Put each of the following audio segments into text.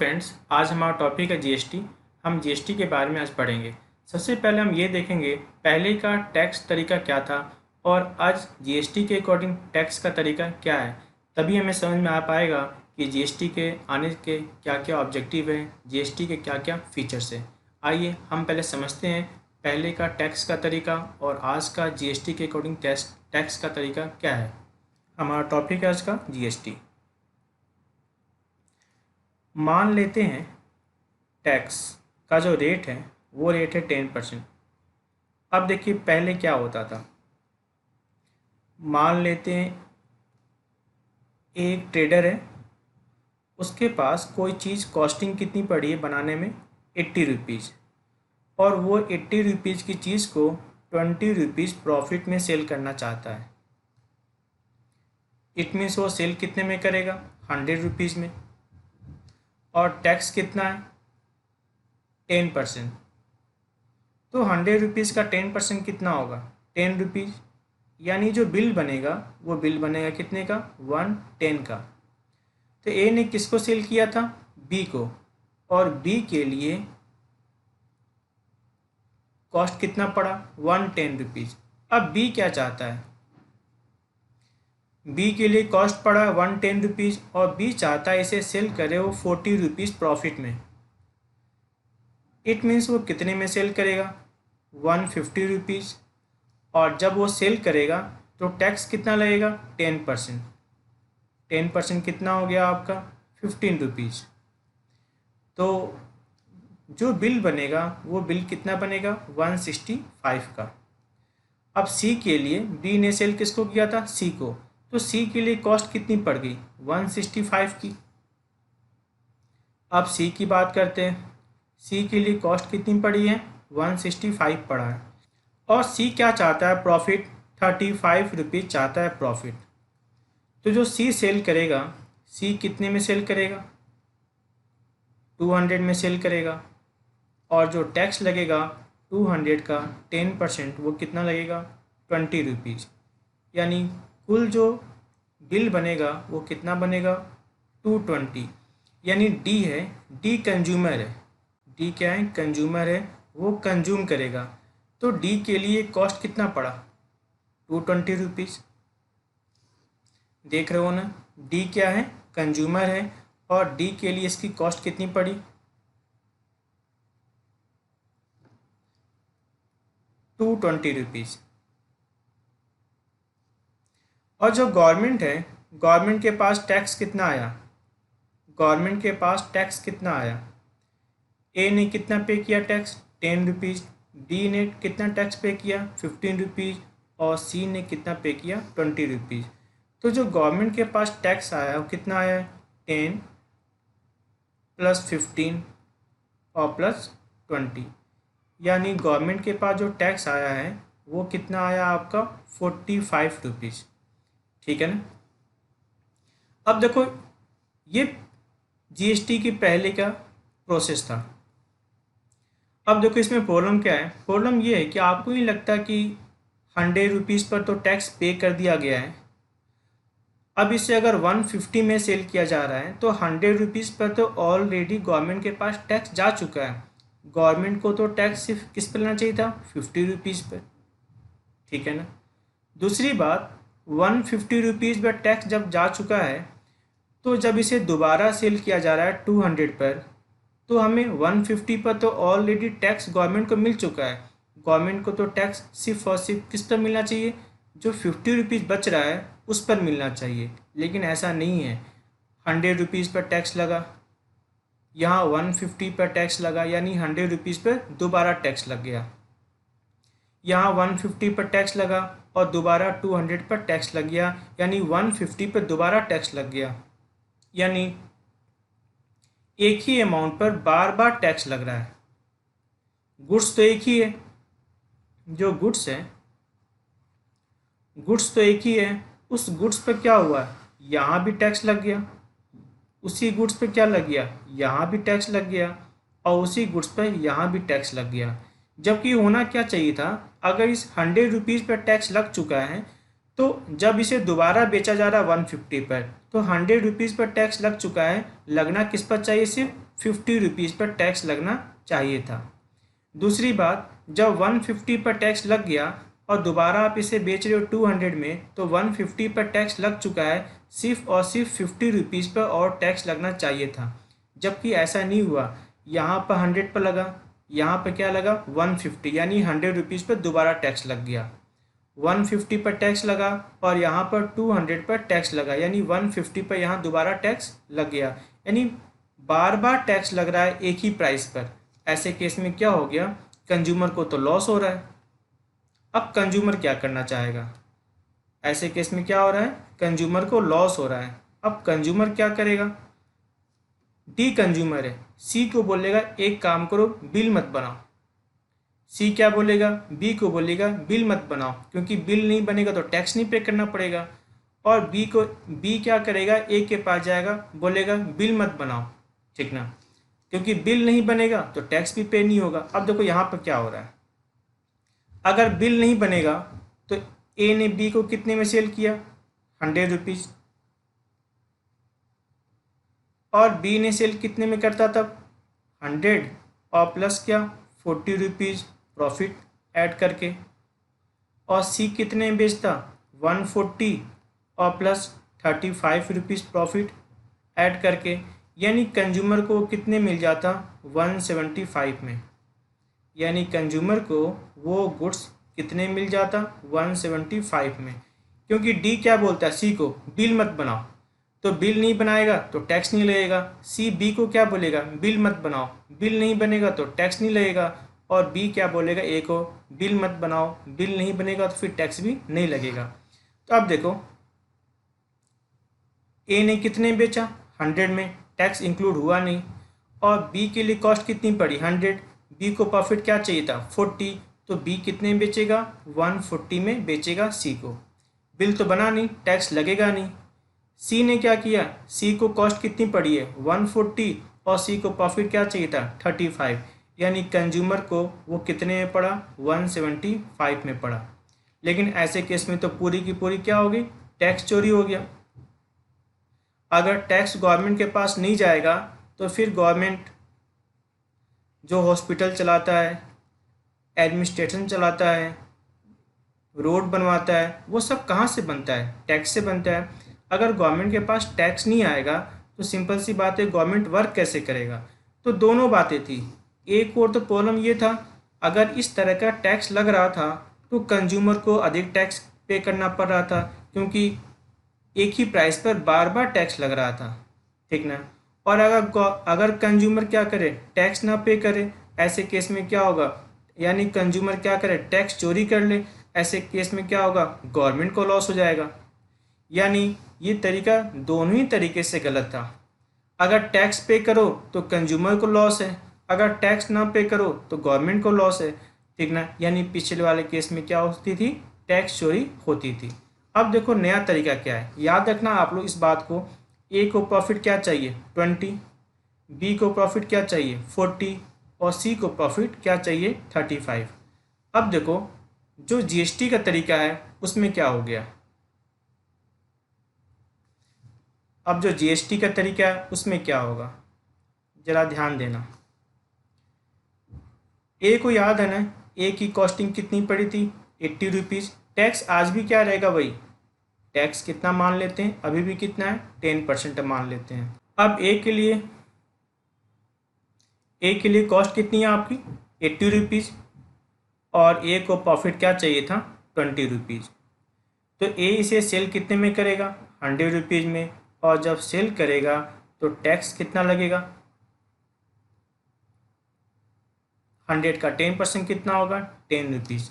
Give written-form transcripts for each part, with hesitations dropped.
Friends, आज हमारा topic है जीएसटी। हम जीएसटी के बारे में आज पढ़ेंगे। सबसे पहले हम ये देखेंगे पहले का टैक्स तरीका क्या था और आज जीएसटी के अकॉर्डिंग टैक्स का तरीका क्या है। तभी हमें समझ में आ पाएगा कि जीएसटी के आने के क्या क्या ऑब्जेक्टिव हैं, जीएसटी के क्या क्या फीचर्स हैं। आइए हम पहले समझते हैं पहले का टैक्स का तरीका और आज का जीएसटी के अकॉर्डिंग टैक्स का तरीका क्या है। हमारा टॉपिक है आज का जीएसटी। मान लेते हैं टैक्स का जो रेट है वो रेट है 10%। अब देखिए पहले क्या होता था। मान लेते हैं एक ट्रेडर है, उसके पास कोई चीज़ कॉस्टिंग कितनी पड़ी है बनाने में 80 रुपीज़, और वो 80 रुपीज़ की चीज़ को 20 रुपीज़ प्रॉफिट में सेल करना चाहता है। इट मीन्स वो सेल कितने में करेगा 100 रुपीज़ में, और टैक्स कितना है 10%। तो 100 रुपीज़ का 10% कितना होगा 10 रुपीज़, यानी जो बिल बनेगा वो बिल बनेगा कितने का 110 का। तो ए ने किसको सेल किया था बी को, और बी के लिए कॉस्ट कितना पड़ा 110 रुपीज़। अब बी क्या चाहता है, बी के लिए कॉस्ट पड़ा 110 रुपीज़ और बी चाहता है इसे सेल करे वो 40 रुपीज़ प्रॉफिट में। इट मीन्स वो कितने में सेल करेगा 150 रुपीज़, और जब वो सेल करेगा तो टैक्स कितना लगेगा 10%। 10% कितना हो गया आपका 15 रुपीज़। तो जो बिल बनेगा वो बिल कितना बनेगा 165 का। अब सी के लिए बी ने सेल किसको किया था सी को, तो सी के लिए कॉस्ट कितनी पड़ गई 165 की। अब सी की बात करते हैं। सी के लिए कॉस्ट कितनी पड़ी है 165 पड़ा है, और सी क्या चाहता है प्रॉफिट 35 रुपीज़ चाहता है प्रॉफिट। तो जो सी सेल करेगा, सी कितने में सेल करेगा 200 में सेल करेगा, और जो टैक्स लगेगा 200 का 10% वो कितना लगेगा 20 रुपीज़। यानी कुल जो बिल बनेगा वो कितना बनेगा 220। यानी डी है, डी कंज्यूमर है, डी क्या है कंज्यूमर है, वो कंज्यूम करेगा। तो डी के लिए कॉस्ट कितना पड़ा 220 रुपीज़। देख रहे हो ना, डी क्या है कंज्यूमर है, और डी के लिए इसकी कॉस्ट कितनी पड़ी 220 रुपीज़। और जो गवर्नमेंट है, गवर्नमेंट के पास टैक्स कितना आया, गवर्नमेंट के पास टैक्स कितना आया, ए ने कितना पे किया टैक्स 10 रुपीज़, डी ने कितना टैक्स पे किया 15 रुपीज़, और सी ने कितना पे किया 20 रुपीज़। तो जो गवर्नमेंट के पास टैक्स आया वो कितना आया है 10 प्लस 15 और प्लस 20, यानी गवर्नमेंट के पास जो टैक्स आया है वो कितना आया आपका 45 रुपीज़। ठीक है ना। अब देखो ये जीएसटी के पहले का प्रोसेस था। अब देखो इसमें प्रॉब्लम क्या है, प्रॉब्लम ये है कि आपको नहीं लगता कि 100 रुपीज़ पर तो टैक्स पे कर दिया गया है। अब इसे अगर 150 में सेल किया जा रहा है तो 100 रुपीज़ पर तो ऑलरेडी गवर्नमेंट के पास टैक्स जा चुका है। गवर्नमेंट को तो टैक्स सिर्फ किस पर लेना चाहिए था 50 रुपीज़ पर। ठीक है ना। दूसरी बात 150 रुपीज़ पर टैक्स जब जा चुका है, तो जब इसे दोबारा सेल किया जा रहा है 200 पर, तो हमें 150 पर तो ऑलरेडी टैक्स गवर्नमेंट को मिल चुका है। गवर्नमेंट को तो टैक्स सिर्फ और सिर्फ किस पर मिलना चाहिए, जो 50 रुपीज़ बच रहा है उस पर मिलना चाहिए। लेकिन ऐसा नहीं है, 100 रुपीज़ पर टैक्स लगा, यहाँ 150 पर टैक्स लगा, यानी 100 रुपीज़ पर दोबारा टैक्स लग गया। यहाँ 150 पर टैक्स लगा और दोबारा 200 पर टैक्स लग गया, यानी 150 पर दोबारा टैक्स लग गया। यानी एक ही अमाउंट पर बार बार टैक्स लग रहा है। गुड्स तो एक ही है, जो गुड्स है गुड्स तो एक ही है, उस गुड्स पर क्या हुआ यहाँ भी टैक्स लग गया, उसी गुड्स पे क्या लग गया यहाँ भी टैक्स लग गया, और उसी गुड्स पर यहाँ भी टैक्स लग गया। जबकि होना क्या चाहिए था, अगर इस 100 रुपीज़ पर टैक्स लग चुका है तो जब इसे दोबारा बेचा जा रहा है 150 पर, तो 100 रुपीज़ पर टैक्स लग चुका है, लगना किस पर चाहिए सिर्फ 50 रुपीज़ पर टैक्स लगना चाहिए था। दूसरी बात, जब 150 पर टैक्स लग गया और दोबारा आप इसे बेच रहे हो 200 में, तो 150 पर टैक्स लग चुका है, सिर्फ और सिर्फ 50 रुपीज़ पर और टैक्स लगना चाहिए था, जबकि ऐसा नहीं हुआ। यहाँ पर 100 पर लगा, यहाँ पर क्या लगा 150, यानी 100 रुपीज़ पर दोबारा टैक्स लग गया। 150 पर टैक्स लगा और यहाँ पर 200 पर टैक्स लगा, यानी 150 पर यहाँ दोबारा टैक्स लग गया, यानी बार बार टैक्स लग रहा है एक ही प्राइस पर। ऐसे केस में क्या हो गया, कंज्यूमर को तो लॉस हो रहा है। अब कंज्यूमर क्या करना चाहेगा, ऐसे केस में क्या हो रहा है, कंज्यूमर को लॉस हो रहा है। अब कंज्यूमर क्या करेगा, डी कंज्यूमर है, सी को बोलेगा एक काम करो बिल मत बनाओ। सी क्या बोलेगा, बी को बोलेगा बिल मत बनाओ, क्योंकि बिल नहीं बनेगा तो टैक्स नहीं पे करना पड़ेगा। और बी क्या करेगा, ए के पास जाएगा, बोलेगा बिल मत बनाओ, ठीक ना, क्योंकि बिल नहीं बनेगा तो टैक्स भी पे नहीं होगा। अब देखो यहाँ पर क्या हो रहा है, अगर बिल नहीं बनेगा तो ए ने बी को कितने में सेल किया, 100 रुपीज़, और बी ने सेल कितने में करता तब, 100 और प्लस क्या 40 रुपीज़ प्रॉफिट ऐड करके। और सी कितने में बेचता, 140 और प्लस 35 रुपीज़ प्रॉफिट ऐड करके, यानी कंज्यूमर को कितने मिल जाता, 175 में। यानी कंज्यूमर को वो गुड्स कितने मिल जाता, 175 में। क्योंकि डी क्या बोलता है सी को, बिल मत बनाओ, तो बिल नहीं बनाएगा तो टैक्स नहीं लगेगा। सी बी को क्या बोलेगा, बिल मत बनाओ, बिल नहीं बनेगा तो टैक्स नहीं लगेगा। और बी क्या बोलेगा ए को, बिल मत बनाओ, बिल नहीं बनेगा तो फिर टैक्स भी नहीं लगेगा। तो अब देखो ए ने कितने बेचा, 100 में, टैक्स इंक्लूड हुआ नहीं। और बी के लिए कॉस्ट कितनी पड़ी, 100, बी को प्रॉफिट क्या चाहिए था, 40, तो बी कितने में बेचेगा, 140 में बेचेगा सी को। बिल तो बना नहीं, टैक्स लगेगा नहीं। सी ने क्या किया, सी को कॉस्ट कितनी पड़ी है, 140, और सी को प्रॉफिट क्या चाहिए था, 35, यानी कंज्यूमर को वो कितने में पड़ा, 175 में पड़ा। लेकिन ऐसे केस में तो पूरी की पूरी क्या होगी, टैक्स चोरी हो गया। अगर टैक्स गवर्नमेंट के पास नहीं जाएगा तो फिर गवर्नमेंट जो हॉस्पिटल चलाता है, एडमिनिस्ट्रेशन चलाता है, रोड बनवाता है, वो सब कहाँ से बनता है, टैक्स से बनता है। अगर गवर्नमेंट के पास टैक्स नहीं आएगा तो सिंपल सी बात है, गवर्नमेंट वर्क कैसे करेगा। तो दोनों बातें थी। एक और तो प्रॉब्लम ये था, अगर इस तरह का टैक्स लग रहा था तो कंज्यूमर को अधिक टैक्स पे करना पड़ रहा था, क्योंकि एक ही प्राइस पर बार बार टैक्स लग रहा था, ठीक ना। और अगर कंज्यूमर क्या करे, टैक्स ना पे करे, ऐसे केस में क्या होगा, यानी कंज्यूमर क्या करे, टैक्स चोरी कर ले, ऐसे केस में क्या होगा, गवर्नमेंट को लॉस हो जाएगा। यानी ये तरीका दोनों ही तरीके से गलत था। अगर टैक्स पे करो तो कंज्यूमर को लॉस है, अगर टैक्स ना पे करो तो गवर्नमेंट को लॉस है, ठीक ना। यानी पिछले वाले केस में क्या होती थी, टैक्स चोरी होती थी। अब देखो नया तरीका क्या है, याद रखना आप लोग इस बात को। ए को प्रॉफिट क्या चाहिए, 20, बी को प्रॉफिट क्या चाहिए, 40, और सी को प्रॉफिट क्या चाहिए, 35। अब देखो जो जीएसटी का तरीका है उसमें क्या हो गया, अब जो जीएसटी का तरीका है उसमें क्या होगा, जरा ध्यान देना। ए को याद है ना, ए की कॉस्टिंग कितनी पड़ी थी, 80 रुपीज़। टैक्स आज भी क्या रहेगा वही, टैक्स कितना मान लेते हैं, अभी भी कितना है, 10% मान लेते हैं। अब ए के लिए कॉस्ट कितनी है आपकी, 80 रुपीज़, और ए को प्रॉफिट क्या चाहिए था, 20 रुपीज़। तो ए इसे सेल कितने में करेगा, 100 रुपीज़ में, और जब सेल करेगा तो टैक्स कितना लगेगा, 100 का 10% कितना होगा, 10 रुपीज़।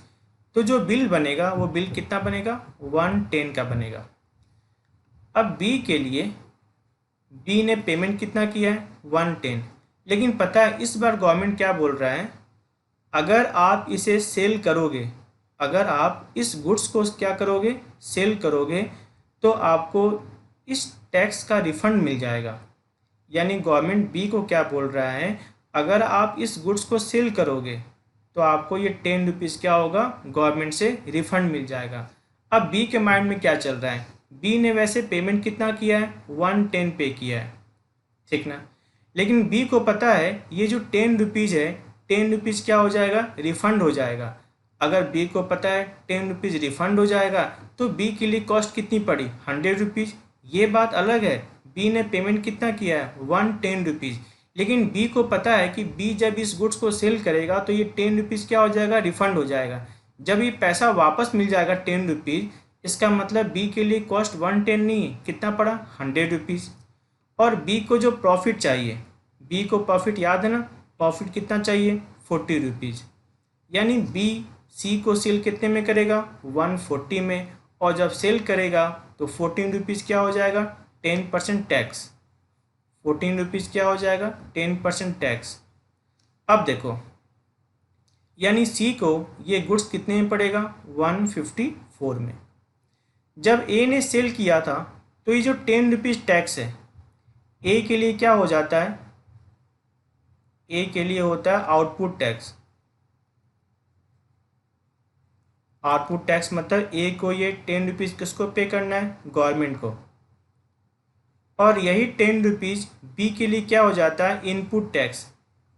तो जो बिल बनेगा वो बिल कितना बनेगा, 110 का बनेगा। अब बी के लिए, बी ने पेमेंट कितना किया है, 110। लेकिन पता है इस बार गवर्नमेंट क्या बोल रहा है, अगर आप इसे सेल करोगे, अगर आप इस गुड्स को क्या करोगे, सेल करोगे, तो आपको इस टैक्स का रिफंड मिल जाएगा। यानी गवर्नमेंट बी को क्या बोल रहा है, अगर आप इस गुड्स को सेल करोगे तो आपको ये 10 रुपीज़ क्या होगा, गवर्नमेंट से रिफंड मिल जाएगा। अब बी के माइंड में क्या चल रहा है, बी ने वैसे पेमेंट कितना किया है, 110 पे किया है, ठीक ना। लेकिन बी को पता है ये जो 10 रुपीज़ है, 10 रुपीज़ क्या हो जाएगा, रिफ़ंड हो जाएगा। अगर बी को पता है 10 रुपीज़ रिफ़ंड हो जाएगा तो बी के लिए कॉस्ट कितनी पड़ी, 100 रुपीज़। ये बात अलग है, बी ने पेमेंट कितना किया है, 110 रुपीज़। लेकिन बी को पता है कि बी जब इस गुड्स को सेल करेगा तो ये 10 रुपीज़ क्या हो जाएगा, रिफ़ंड हो जाएगा। जब ये पैसा वापस मिल जाएगा 10 रुपीज़, इसका मतलब बी के लिए कॉस्ट 110 नहीं है, कितना पड़ा, 100 रुपीज़। और बी को जो प्रॉफिट चाहिए, बी को प्रॉफिट याद है ना, प्रॉफिट कितना चाहिए, 40 रुपीज़। यानी बी सी को सेल कितने में करेगा, 140 में। और जब सेल करेगा तो 14 रुपीज़ क्या हो जाएगा, 10% टैक्स। 14 रुपीज़ क्या हो जाएगा, 10% टैक्स। अब देखो, यानी सी को ये गुड्स कितने में पड़ेगा, 154 में। जब ए ने सेल किया था तो ये जो 10 रुपीज़ टैक्स है, ए के लिए क्या हो जाता है, ए के लिए होता है आउटपुट टैक्स। आउटपुट टैक्स मतलब ए को ये 10 रुपीज़ किसको पे करना है, गवर्नमेंट को। और यही 10 रुपीज़ बी के लिए क्या हो जाता है, इनपुट टैक्स।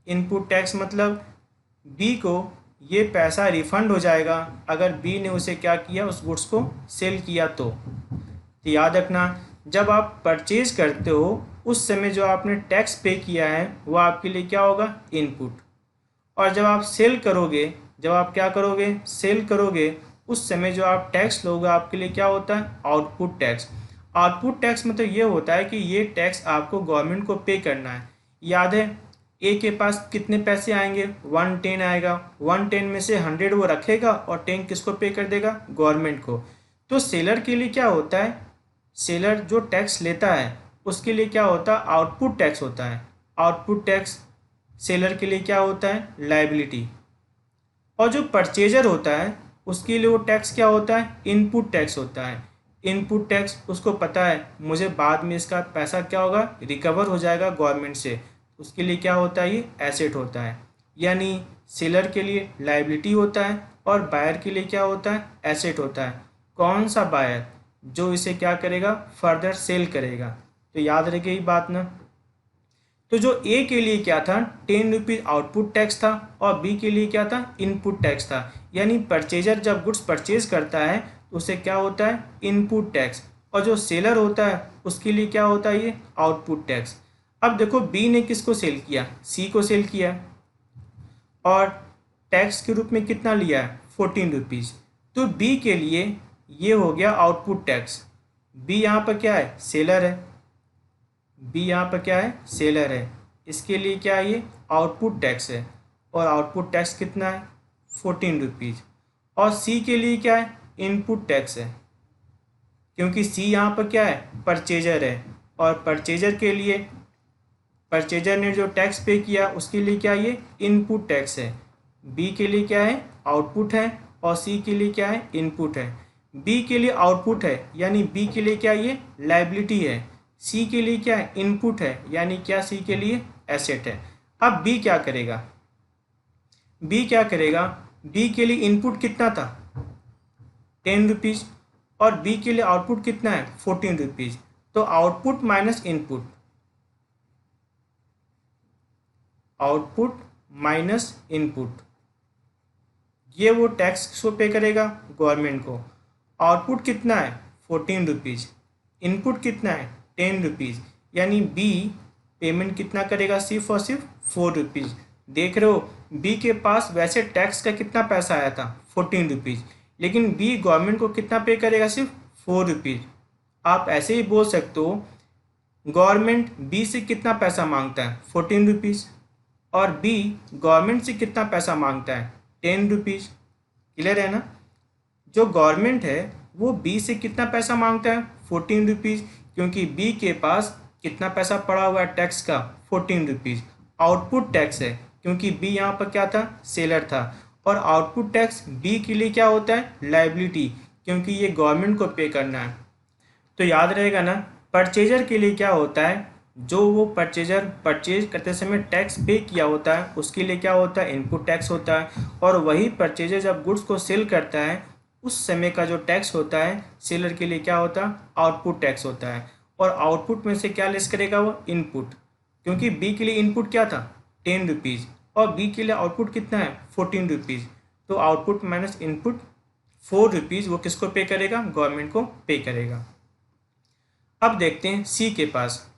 इनपुट टैक्स मतलब बी को ये पैसा रिफंड हो जाएगा अगर बी ने उसे क्या किया, उस गुड्स को सेल किया तो याद रखना, जब आप परचेज करते हो उस समय जो आपने टैक्स पे किया है वो आपके लिए क्या होगा, इनपुट। और जब आप सेल करोगे, जब आप क्या करोगे, सेल करोगे, उस समय जो आप टैक्स लोगे आपके लिए क्या होता है, आउटपुट टैक्स। आउटपुट टैक्स मतलब ये होता है कि ये टैक्स आपको गवर्नमेंट को पे करना है। याद है ए के पास कितने पैसे आएंगे, 110 आएगा। 110 में से 100 वो रखेगा और 10 किसको पे कर देगा, गवर्नमेंट को। तो सेलर के लिए क्या होता है, सेलर जो टैक्स लेता है उसके लिए क्या होता है, आउटपुट टैक्स होता है। आउटपुट टैक्स सेलर के लिए क्या होता है, लायबिलिटी। और जो परचेजर होता है उसके लिए वो टैक्स क्या होता है, इनपुट टैक्स होता है। इनपुट टैक्स उसको पता है मुझे बाद में इसका पैसा क्या होगा, रिकवर हो जाएगा गवर्नमेंट से, उसके लिए क्या होता है, ये एसेट होता है। यानी सेलर के लिए लायबिलिटी होता है और बायर के लिए क्या होता है, एसेट होता है। कौन सा बायर, जो इसे क्या करेगा, फर्दर सेल करेगा। तो याद रखिए ये बात ना। तो जो ए के लिए क्या था, 10 रुपीज़ आउटपुट टैक्स था और बी के लिए क्या था, इनपुट टैक्स था। यानी परचेजर जब गुड्स परचेज करता है तो उसे क्या होता है, इनपुट टैक्स। और जो सेलर होता है उसके लिए क्या होता है, ये आउटपुट टैक्स। अब देखो बी ने किसको सेल किया, सी को सेल किया और टैक्स के रूप में कितना लिया है, 14 रुपीज़। तो बी के लिए ये हो गया आउटपुट टैक्स। बी यहाँ पर क्या है, सेलर है। बी यहाँ पर क्या है, सेलर है। इसके लिए क्या है, ये आउटपुट टैक्स है। और आउटपुट टैक्स कितना है, 14 रुपीज़। और सी के लिए क्या है, इनपुट टैक्स है, क्योंकि सी यहाँ पर क्या है, परचेजर है। और परचेजर के लिए, परचेजर ने जो टैक्स पे किया उसके लिए क्या, ये इनपुट टैक्स है। बी के लिए क्या है, आउटपुट है। और सी के लिए क्या है, इनपुट है। बी के लिए आउटपुट है यानी बी के लिए क्या, ये लायबिलिटी है। सी के लिए क्या है, इनपुट है, यानी क्या, सी के लिए एसेट है। अब बी क्या करेगा, बी क्या करेगा, बी के लिए इनपुट कितना था, 10 रुपीज़। और बी के लिए आउटपुट कितना है, 14 रुपीज़। तो output minus input, output minus input, ये वो टैक्स किसको पे करेगा, गवर्नमेंट को। आउटपुट कितना है, 14 रुपीज़। इनपुट कितना है, 10 रुपीज़। यानी बी पेमेंट कितना करेगा, सिर्फ और सिर्फ 4 रुपीज़। देख रहे हो बी के पास वैसे टैक्स का कितना पैसा आया था, 14 रुपीज़, लेकिन बी गवर्नमेंट को कितना पे करेगा, सिर्फ 4 रुपीज़। आप ऐसे ही बोल सकते हो गवर्नमेंट बी से कितना पैसा मांगता है, 14 रुपीज़। और बी गवर्नमेंट से कितना पैसा मांगता है, 10 रुपीज़। क्लियर है ना। जो गवर्नमेंट है वो बी से कितना पैसा मांगता है, 14 रुपीज़, क्योंकि बी के पास कितना पैसा पड़ा हुआ है टैक्स का, 14 रुपीज़। आउटपुट टैक्स है क्योंकि बी यहाँ पर क्या था, सेलर था। और आउटपुट टैक्स बी के लिए क्या होता है, लायबिलिटी, क्योंकि ये गवर्नमेंट को पे करना है। तो याद रहेगा ना, परचेजर के लिए क्या होता है, जो वो परचेजर परचेज करते समय टैक्स पे किया होता है उसके लिए क्या होता है, इनपुट टैक्स होता है। और वही परचेजर जब गुड्स को सेल करता है उस समय का जो टैक्स होता है सेलर के लिए क्या होता है, आउटपुट टैक्स होता है। और आउटपुट में से क्या लेस करेगा, वो इनपुट। क्योंकि बी के लिए इनपुट क्या था 10 रुपीज़ और बी के लिए आउटपुट कितना है 14 रुपीज़। तो आउटपुट माइनस इनपुट 4 रुपीज़ वो किसको पे करेगा, गवर्नमेंट को पे करेगा। अब देखते हैं सी के पास।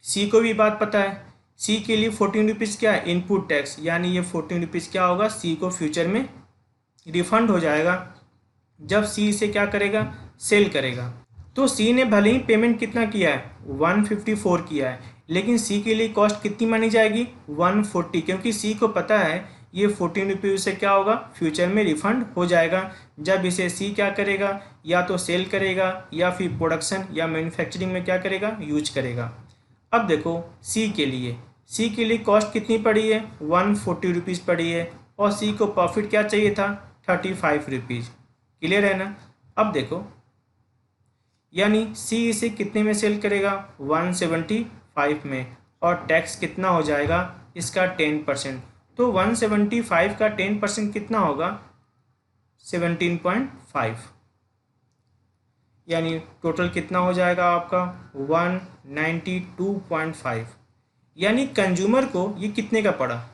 सी को भी बात पता है, सी के लिए 14 रुपीज़ क्या है इनपुट टैक्स, यानी ये 14 रुपीज़ क्या होगा सी को फ्यूचर में रिफंड हो जाएगा जब सी इसे क्या करेगा सेल करेगा। तो सी ने भले ही पेमेंट कितना किया है 154 किया है, लेकिन सी के लिए कॉस्ट कितनी मानी जाएगी 140, क्योंकि सी को पता है ये 14 रुपीज़ से क्या होगा फ्यूचर में रिफंड हो जाएगा जब इसे सी क्या करेगा या तो सेल करेगा या फिर प्रोडक्शन या मैन्युफैक्चरिंग में क्या करेगा यूज करेगा। अब देखो सी के लिए कॉस्ट कितनी पड़ी है 140 रुपीज़ पड़ी है और सी को प्रॉफिट क्या चाहिए था 35 रुपीज़। क्लियर है ना। अब देखो यानी सी इसे कितने में सेल करेगा 175 में और टैक्स कितना हो जाएगा इसका 10%। तो 175 का 10% कितना होगा 17.5, यानी टोटल कितना हो जाएगा आपका 192.5। यानी कंज्यूमर को ये कितने का पड़ा,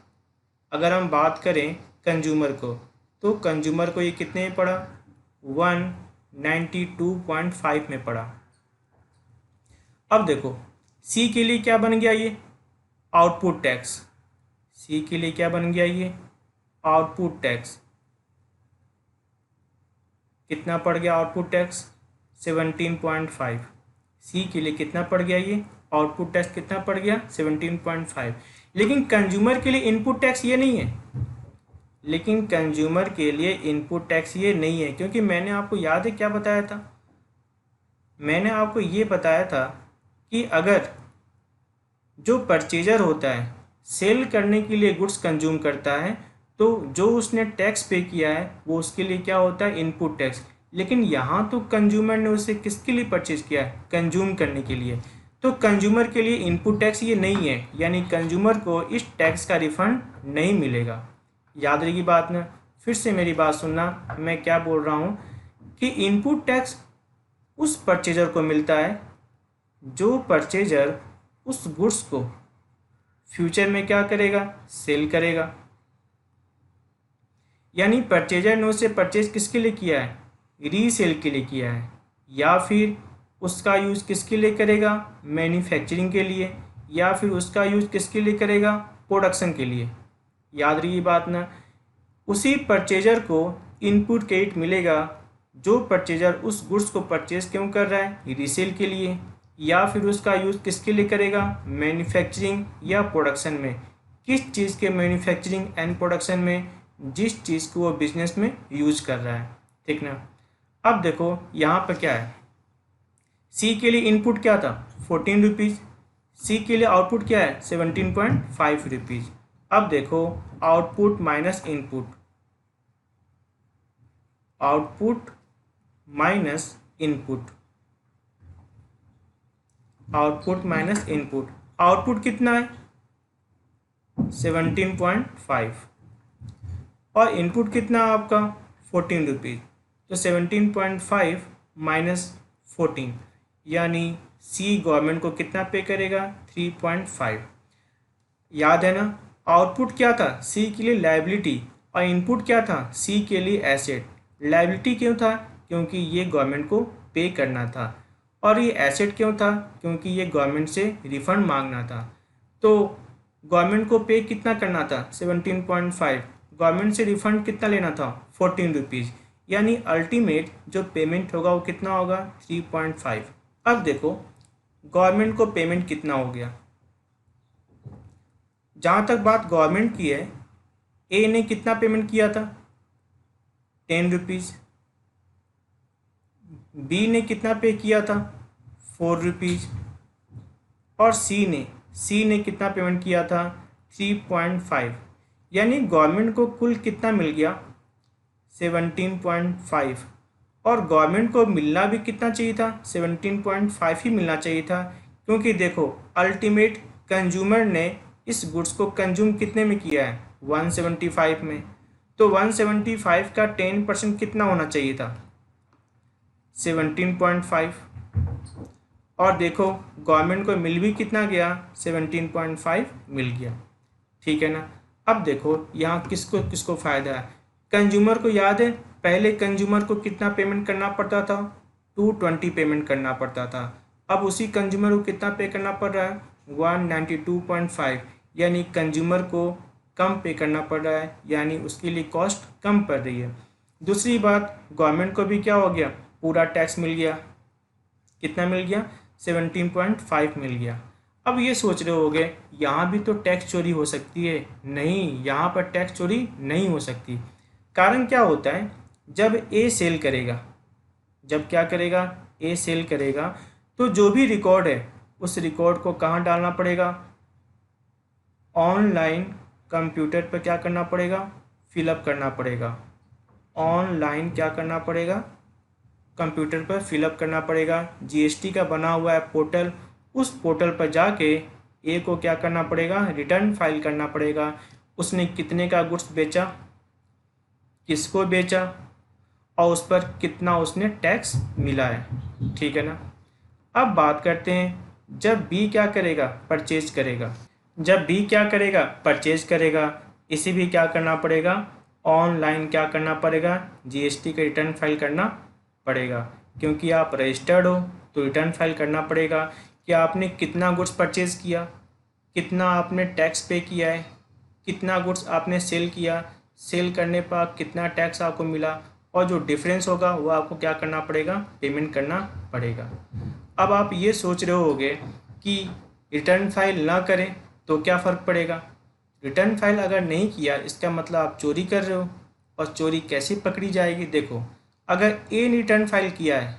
अगर हम बात करें कंज्यूमर को तो कंज्यूमर को ये कितने में पड़ा 192.5 में पड़ा। अब देखो सी के लिए क्या बन गया ये आउटपुट टैक्स, सी के लिए क्या बन गया ये आउटपुट टैक्स, कितना पड़ गया आउटपुट टैक्स 17.5। सी के लिए कितना पड़ गया ये आउटपुट टैक्स कितना पड़ गया 17.5। लेकिन कंज्यूमर के लिए इनपुट टैक्स ये नहीं है, लेकिन कंज्यूमर के लिए इनपुट टैक्स ये नहीं है, क्योंकि मैंने आपको याद है क्या बताया था, मैंने आपको ये बताया था कि अगर जो परचेजर होता है सेल करने के लिए गुड्स कंज्यूम करता है तो जो उसने टैक्स पे किया है वो उसके लिए क्या होता है इनपुट टैक्स। लेकिन यहाँ तो कंज्यूमर ने उसे किसके लिए परचेज किया है कंज्यूम करने के लिए, तो कंज्यूमर के लिए इनपुट टैक्स ये नहीं है, यानी कंज्यूमर को इस टैक्स का रिफंड नहीं मिलेगा। याद रहेगी बात ना, फिर से मेरी बात सुनना, मैं क्या बोल रहा हूँ कि इनपुट टैक्स उस परचेजर को मिलता है जो परचेजर उस गुड्स को फ्यूचर में क्या करेगा सेल करेगा। यानी परचेजर ने उसे परचेज किसके लिए किया है रीसेल के लिए किया है, या फिर उसका यूज़ किसके लिए करेगा मैन्युफैक्चरिंग के लिए, या फिर उसका यूज़ किसके लिए करेगा प्रोडक्शन के लिए। याद रही बात ना, उसी परचेजर को इनपुट क्रेडिट मिलेगा जो परचेजर उस गुड्स को परचेज क्यों कर रहा है रीसेल के लिए, या फिर उसका यूज़ किसके लिए करेगा मैन्युफैक्चरिंग या प्रोडक्शन में, किस चीज़ के मैन्युफैक्चरिंग एंड प्रोडक्शन में, जिस चीज़ को वो बिजनेस में यूज कर रहा है। ठीक ना। अब देखो यहाँ पर क्या है, सी के लिए इनपुट क्या था 14 रुपीज़, सी के लिए आउटपुट क्या है 17.5 रुपीज़। अब देखो output minus input, output minus input, output minus input, output कितना है 17.5 और इनपुट कितना है आपका 14 रुपीज़। तो 17.5 माइनस 14, यानी सी गवर्नमेंट को कितना पे करेगा 3.5। याद है ना, आउटपुट क्या था सी के लिए लायबिलिटी और इनपुट क्या था सी के लिए एसेट। लायबिलिटी क्यों था क्योंकि ये गवर्नमेंट को पे करना था, और ये एसेट क्यों था क्योंकि ये गवर्नमेंट से रिफंड मांगना था। तो गवर्नमेंट को पे कितना करना था 17.5, गवर्नमेंट से रिफंड कितना लेना था 14 रुपीज़, यानी अल्टीमेट जो पेमेंट होगा वो कितना होगा 3.5। अब देखो गवर्नमेंट को पेमेंट कितना हो गया, जहाँ तक बात गवर्नमेंट की है ए ने कितना पेमेंट किया था 10 रुपीज़, बी ने कितना पे किया था 4 रुपीज़ और सी ने कितना पेमेंट किया था 3.5, यानी गवर्नमेंट को कुल कितना मिल गया 17.5 और गवर्नमेंट को मिलना भी कितना चाहिए था 17.5 ही मिलना चाहिए था, क्योंकि देखो अल्टीमेट कंज्यूमर ने इस गुड्स को कंज्यूम कितने में किया है 175 में, तो 175 का 10% कितना होना चाहिए था 17.5 और देखो गवर्नमेंट को मिल भी कितना गया, 17.5 मिल गया, ठीक है ना। अब देखो यहाँ किसको किसको फ़ायदा है। कंज्यूमर को याद है पहले कंज्यूमर को कितना पेमेंट करना पड़ता था, 220 पेमेंट करना पड़ता था। अब उसी कंज्यूमर को कितना पे करना पड़ रहा है, 192.5, यानी कंज्यूमर को कम पे करना पड़ रहा है, यानी उसके लिए कॉस्ट कम पड़ रही है। दूसरी बात, गवर्नमेंट को भी क्या हो गया, पूरा टैक्स मिल गया। कितना मिल गया, 17.5 मिल गया। अब ये सोच रहे होगे यहाँ भी तो टैक्स चोरी हो सकती है। नहीं, यहाँ पर टैक्स चोरी नहीं हो सकती। कारण क्या होता है, जब ए सेल करेगा, जब क्या करेगा, ए सेल करेगा, तो जो भी रिकॉर्ड है उस रिकॉर्ड को कहाँ डालना पड़ेगा, ऑनलाइन कंप्यूटर पर क्या करना पड़ेगा, फिलअप करना पड़ेगा। ऑनलाइन क्या करना पड़ेगा, कंप्यूटर पर फिलअप करना पड़ेगा। जीएसटी का बना हुआ है पोर्टल, उस पोर्टल पर जाके ए को क्या करना पड़ेगा, रिटर्न फाइल करना पड़ेगा। उसने कितने का गुड्स बेचा, किसको बेचा, और उस पर कितना उसने टैक्स मिला है, ठीक है ना। अब बात करते हैं जब बी क्या करेगा, परचेज करेगा। जब बी क्या करेगा, परचेज करेगा, इसे भी क्या करना पड़ेगा, ऑनलाइन क्या करना पड़ेगा, जीएसटी का रिटर्न फाइल करना पड़ेगा। क्योंकि आप रजिस्टर्ड हो तो रिटर्न फाइल करना पड़ेगा कि आपने कितना गुड्स परचेज किया, कितना आपने टैक्स पे किया है, कितना गुड्स आपने सेल किया, सेल करने पर कितना टैक्स आपको मिला, और जो डिफरेंस होगा वो आपको क्या करना पड़ेगा, पेमेंट करना पड़ेगा। अब आप ये सोच रहे होगे कि रिटर्न फाइल ना करें तो क्या फ़र्क पड़ेगा। रिटर्न फाइल अगर नहीं किया इसका मतलब आप चोरी कर रहे हो, और चोरी कैसे पकड़ी जाएगी। देखो अगर ए ने रिटर्न फाइल किया है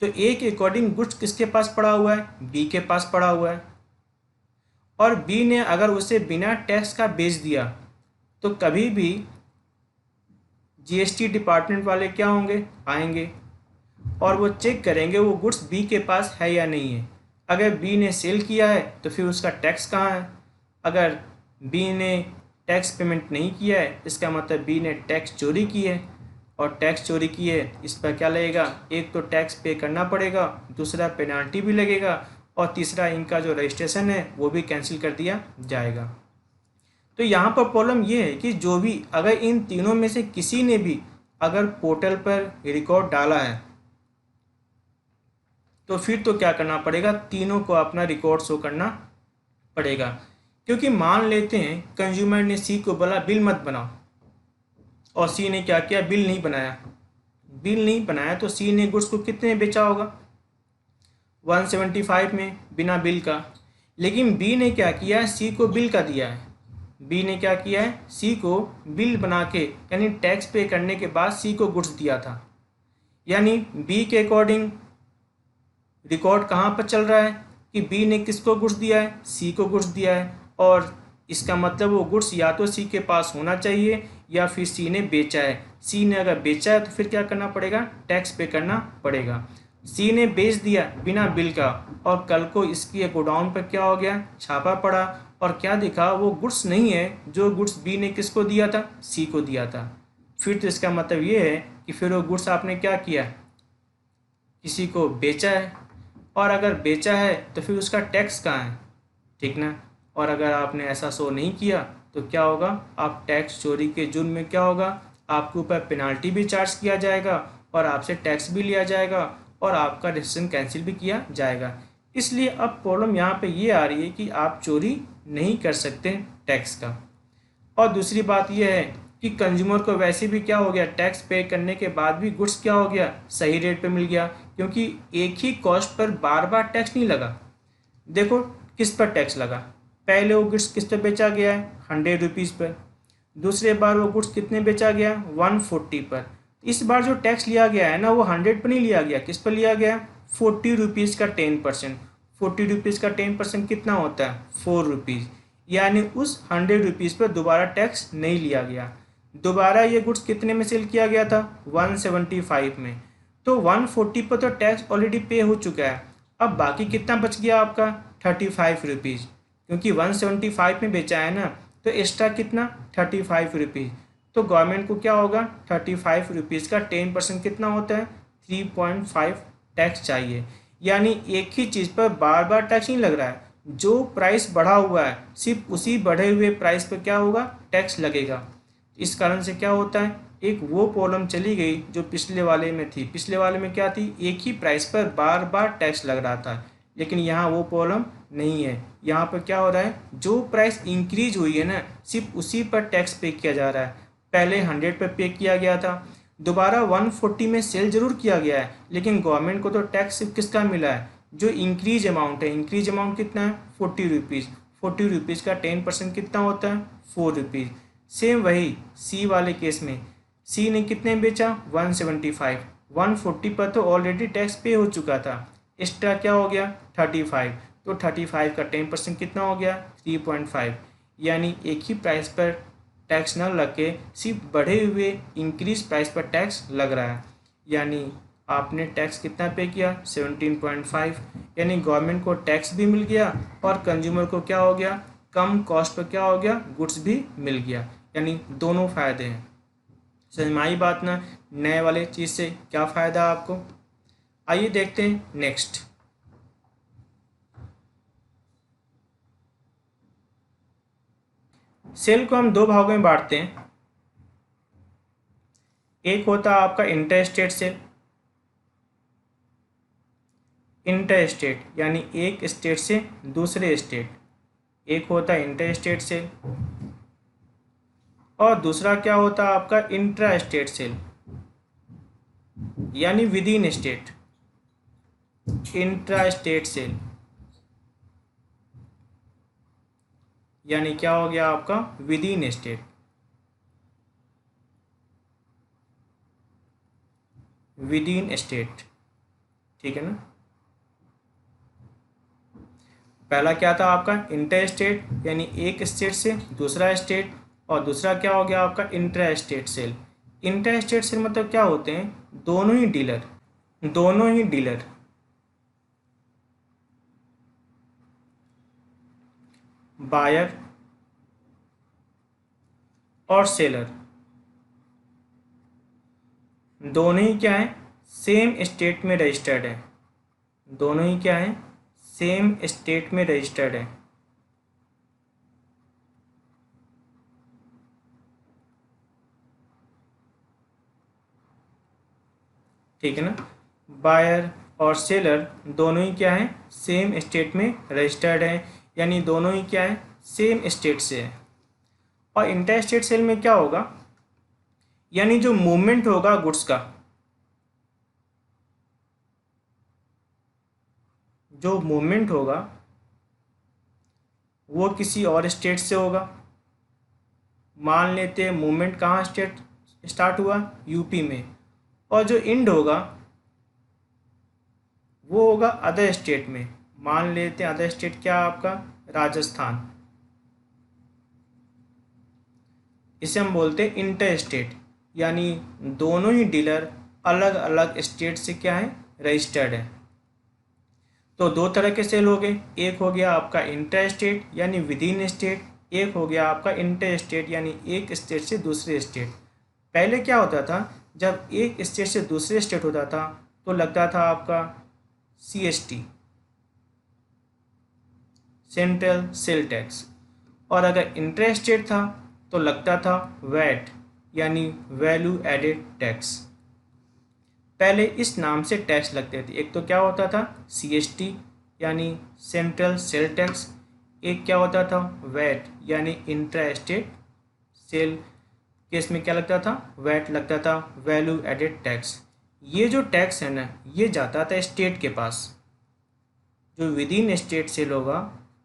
तो ए के अकॉर्डिंग गुड्स किसके पास पड़ा हुआ है, बी के पास पड़ा हुआ है, और बी ने अगर उसे बिना टैक्स का बेच दिया तो कभी भी जीएसटी डिपार्टमेंट वाले क्या होंगे, आएंगे और वो चेक करेंगे वो गुड्स बी के पास है या नहीं है। अगर बी ने सेल किया है तो फिर उसका टैक्स कहाँ है। अगर बी ने टैक्स पेमेंट नहीं किया है इसका मतलब बी ने टैक्स चोरी की है, और टैक्स चोरी की है इस पर क्या लगेगा, एक तो टैक्स पे करना पड़ेगा, दूसरा पेनाल्टी भी लगेगा, और तीसरा इनका जो रजिस्ट्रेशन है वो भी कैंसिल कर दिया जाएगा। तो यहाँ पर प्रॉब्लम ये है कि जो भी अगर इन तीनों में से किसी ने भी अगर पोर्टल पर रिकॉर्ड डाला है तो फिर तो क्या करना पड़ेगा, तीनों को अपना रिकॉर्ड शो करना पड़ेगा। क्योंकि मान लेते हैं कंज्यूमर ने सी को बोला बिल मत बनाओ, और सी ने क्या किया, बिल नहीं बनाया। बिल नहीं बनाया तो सी ने गुड्स को कितने में बेचा होगा, 175 में बिना बिल का। लेकिन बी ने क्या किया, सी को बिल का दिया है। बी ने क्या किया है, सी को बिल बना के यानी टैक्स पे करने के बाद सी को गुड्स दिया था। यानी बी के अकॉर्डिंग रिकॉर्ड कहाँ पर चल रहा है कि बी ने किसको गुड्स दिया है, सी को गुड्स दिया है, और इसका मतलब वो गुड्स या तो सी के पास होना चाहिए या फिर सी ने बेचा है। सी ने अगर बेचा है तो फिर क्या करना पड़ेगा, टैक्स पे करना पड़ेगा। सी ने बेच दिया बिना बिल का, और कल को इसकी गोडाउन पर क्या हो गया, छापा पड़ा, और क्या दिखा, वो गुड्स नहीं है जो गुड्स बी ने किसको दिया था, सी को दिया था। फिर तो इसका मतलब ये है कि फिर वो गुड्स आपने क्या किया, किसी को बेचा है, और अगर बेचा है तो फिर उसका टैक्स कहाँ है, ठीक ना। और अगर आपने ऐसा शो नहीं किया तो क्या होगा, आप टैक्स चोरी के जुर्म में क्या होगा, आपके ऊपर पेनाल्टी भी चार्ज किया जाएगा, और आपसे टैक्स भी लिया जाएगा, और आपका रजिस्ट्रेशन कैंसिल भी किया जाएगा। इसलिए अब प्रॉब्लम यहाँ पे ये आ रही है कि आप चोरी नहीं कर सकते टैक्स का। और दूसरी बात यह है कि कंज्यूमर को वैसे भी क्या हो गया, टैक्स पे करने के बाद भी गुड्स क्या हो गया, सही रेट पे मिल गया, क्योंकि एक ही कॉस्ट पर बार बार टैक्स नहीं लगा। देखो किस पर टैक्स लगा, पहले वो गुड्स किस पर बेचा गया है, 100 रुपीज़ पर। दूसरे बार वो गुड्स कितने बेचा गया, 140 पर। इस बार जो टैक्स लिया गया है ना वो 100 पर नहीं लिया गया, किस पर लिया गया, 40 रुपीज़ का 10%। 40 रुपीज़ का 10% कितना होता है, 4 रुपीज़। यानी उस 100 रुपीज़ पर दोबारा टैक्स नहीं लिया गया। दोबारा ये गुड्स कितने में सेल किया गया था, 175 में। तो 140 पर तो टैक्स ऑलरेडी पे हो चुका है। अब बाकी कितना बच गया आपका, 35 रुपीज़, क्योंकि 175 में बेचा है ना, तो एक्स्ट्रा कितना, 35 रुपीज़। तो गवर्नमेंट को क्या होगा, 35 रुपीज़ का 10% कितना होता है, 3.5 टैक्स चाहिए। यानी एक ही चीज़ पर बार बार टैक्स नहीं लग रहा है, जो प्राइस बढ़ा हुआ है सिर्फ उसी बढ़े हुए प्राइस पर क्या होगा, टैक्स लगेगा। इस कारण से क्या होता है, एक वो प्रॉब्लम चली गई जो पिछले वाले में थी। पिछले वाले में क्या थी, एक ही प्राइस पर बार बार टैक्स लग रहा था, लेकिन यहाँ वो प्रॉब्लम नहीं है। यहाँ पर क्या हो रहा है, जो प्राइस इंक्रीज हुई है ना, सिर्फ उसी पर टैक्स पे किया जा रहा है। पहले 100 पर पे किया गया था, दोबारा 140 में सेल जरूर किया गया है, लेकिन गवर्नमेंट को तो टैक्स सिर्फ किसका मिला है, जो इंक्रीज अमाउंट है। इंक्रीज अमाउंट कितना है, 40 रुपीज़। 40 रुपीज़ का 10% कितना होता है, 4 रुपीज़। सेम वही सी वाले केस में, सी ने कितने बेचा, 175। 140 पर तो ऑलरेडी टैक्स पे हो चुका था, एक्स्ट्रा क्या हो गया, 35। तो 35 का 10% कितना हो गया, 3.5। यानी एक ही प्राइस पर टैक्स न लग के सिर्फ बढ़े हुए इंक्रीज प्राइस पर टैक्स लग रहा है। यानी आपने टैक्स कितना पे किया, 17.5। यानी गवर्नमेंट को टैक्स भी मिल गया और कंज्यूमर को क्या हो गया, कम कॉस्ट पर क्या हो गया, गुड्स भी मिल गया। यानी दोनों फ़ायदे हैं। समझ में आई बात ना, नए वाले चीज़ से क्या फ़ायदा आपको। आइए देखते हैं नेक्स्ट। सेल को हम दो भागों में बांटते हैं। एक होता है आपका inter state sale. Inter state यानी एक स्टेट से दूसरे स्टेट, एक होता है इंटर स्टेट सेल। और दूसरा क्या होता है आपका इंट्रा स्टेट सेल, यानी within state. Intra state sale यानी क्या हो गया आपका, within state. Within state, ठीक है ना। पहला क्या था आपका इंटर स्टेट, यानी एक स्टेट से दूसरा स्टेट। और दूसरा क्या हो गया आपका intra state sale. Inter state sale मतलब क्या होते हैं, दोनों ही डीलर, दोनों ही डीलर बायर और सेलर दोनों ही क्या है, सेम स्टेट में रजिस्टर्ड है। दोनों ही क्या है, सेम स्टेट में रजिस्टर्ड है। ठीक है ना। बायर और सेलर दोनों ही क्या है, सेम स्टेट में रजिस्टर्ड है, यानी दोनों ही क्या है, सेम स्टेट से है। और इंटर स्टेट सेल में क्या होगा, यानी जो मूवमेंट होगा गुड्स का, जो मूवमेंट होगा वो किसी और स्टेट से होगा। मान लेते हैं मूवमेंट कहाँ स्टेट स्टार्ट हुआ, यूपी में, और जो एंड होगा वो होगा अदर स्टेट में। मान लेते हैं अदर स्टेट क्या आपका, राजस्थान। इसे हम बोलते हैं इंटर स्टेट, यानी दोनों ही डीलर अलग अलग स्टेट से क्या है, रजिस्टर्ड है। तो दो तरह के सेल हो गए, एक हो गया आपका इंटर स्टेट यानी विद इन स्टेट, एक हो गया आपका इंटर स्टेट यानी एक स्टेट से दूसरे स्टेट। पहले क्या होता था, जब एक स्टेट से दूसरे स्टेट होता था तो लगता था आपका CST, सेंट्रल सेल टैक्स। और अगर इंटर स्टेट था तो लगता था वैट, यानी वैल्यू एडेड टैक्स। पहले इस नाम से टैक्स लगते थे, एक तो क्या होता था CST यानी सेंट्रल सेल टैक्स, एक क्या होता था वैट यानी इंट्रा स्टेट सेल केस में क्या लगता था, वैट लगता था, वैल्यू एडेड टैक्स। ये जो टैक्स है ना, ये जाता था स्टेट के पास। जो विद इन स्टेट सेल होगा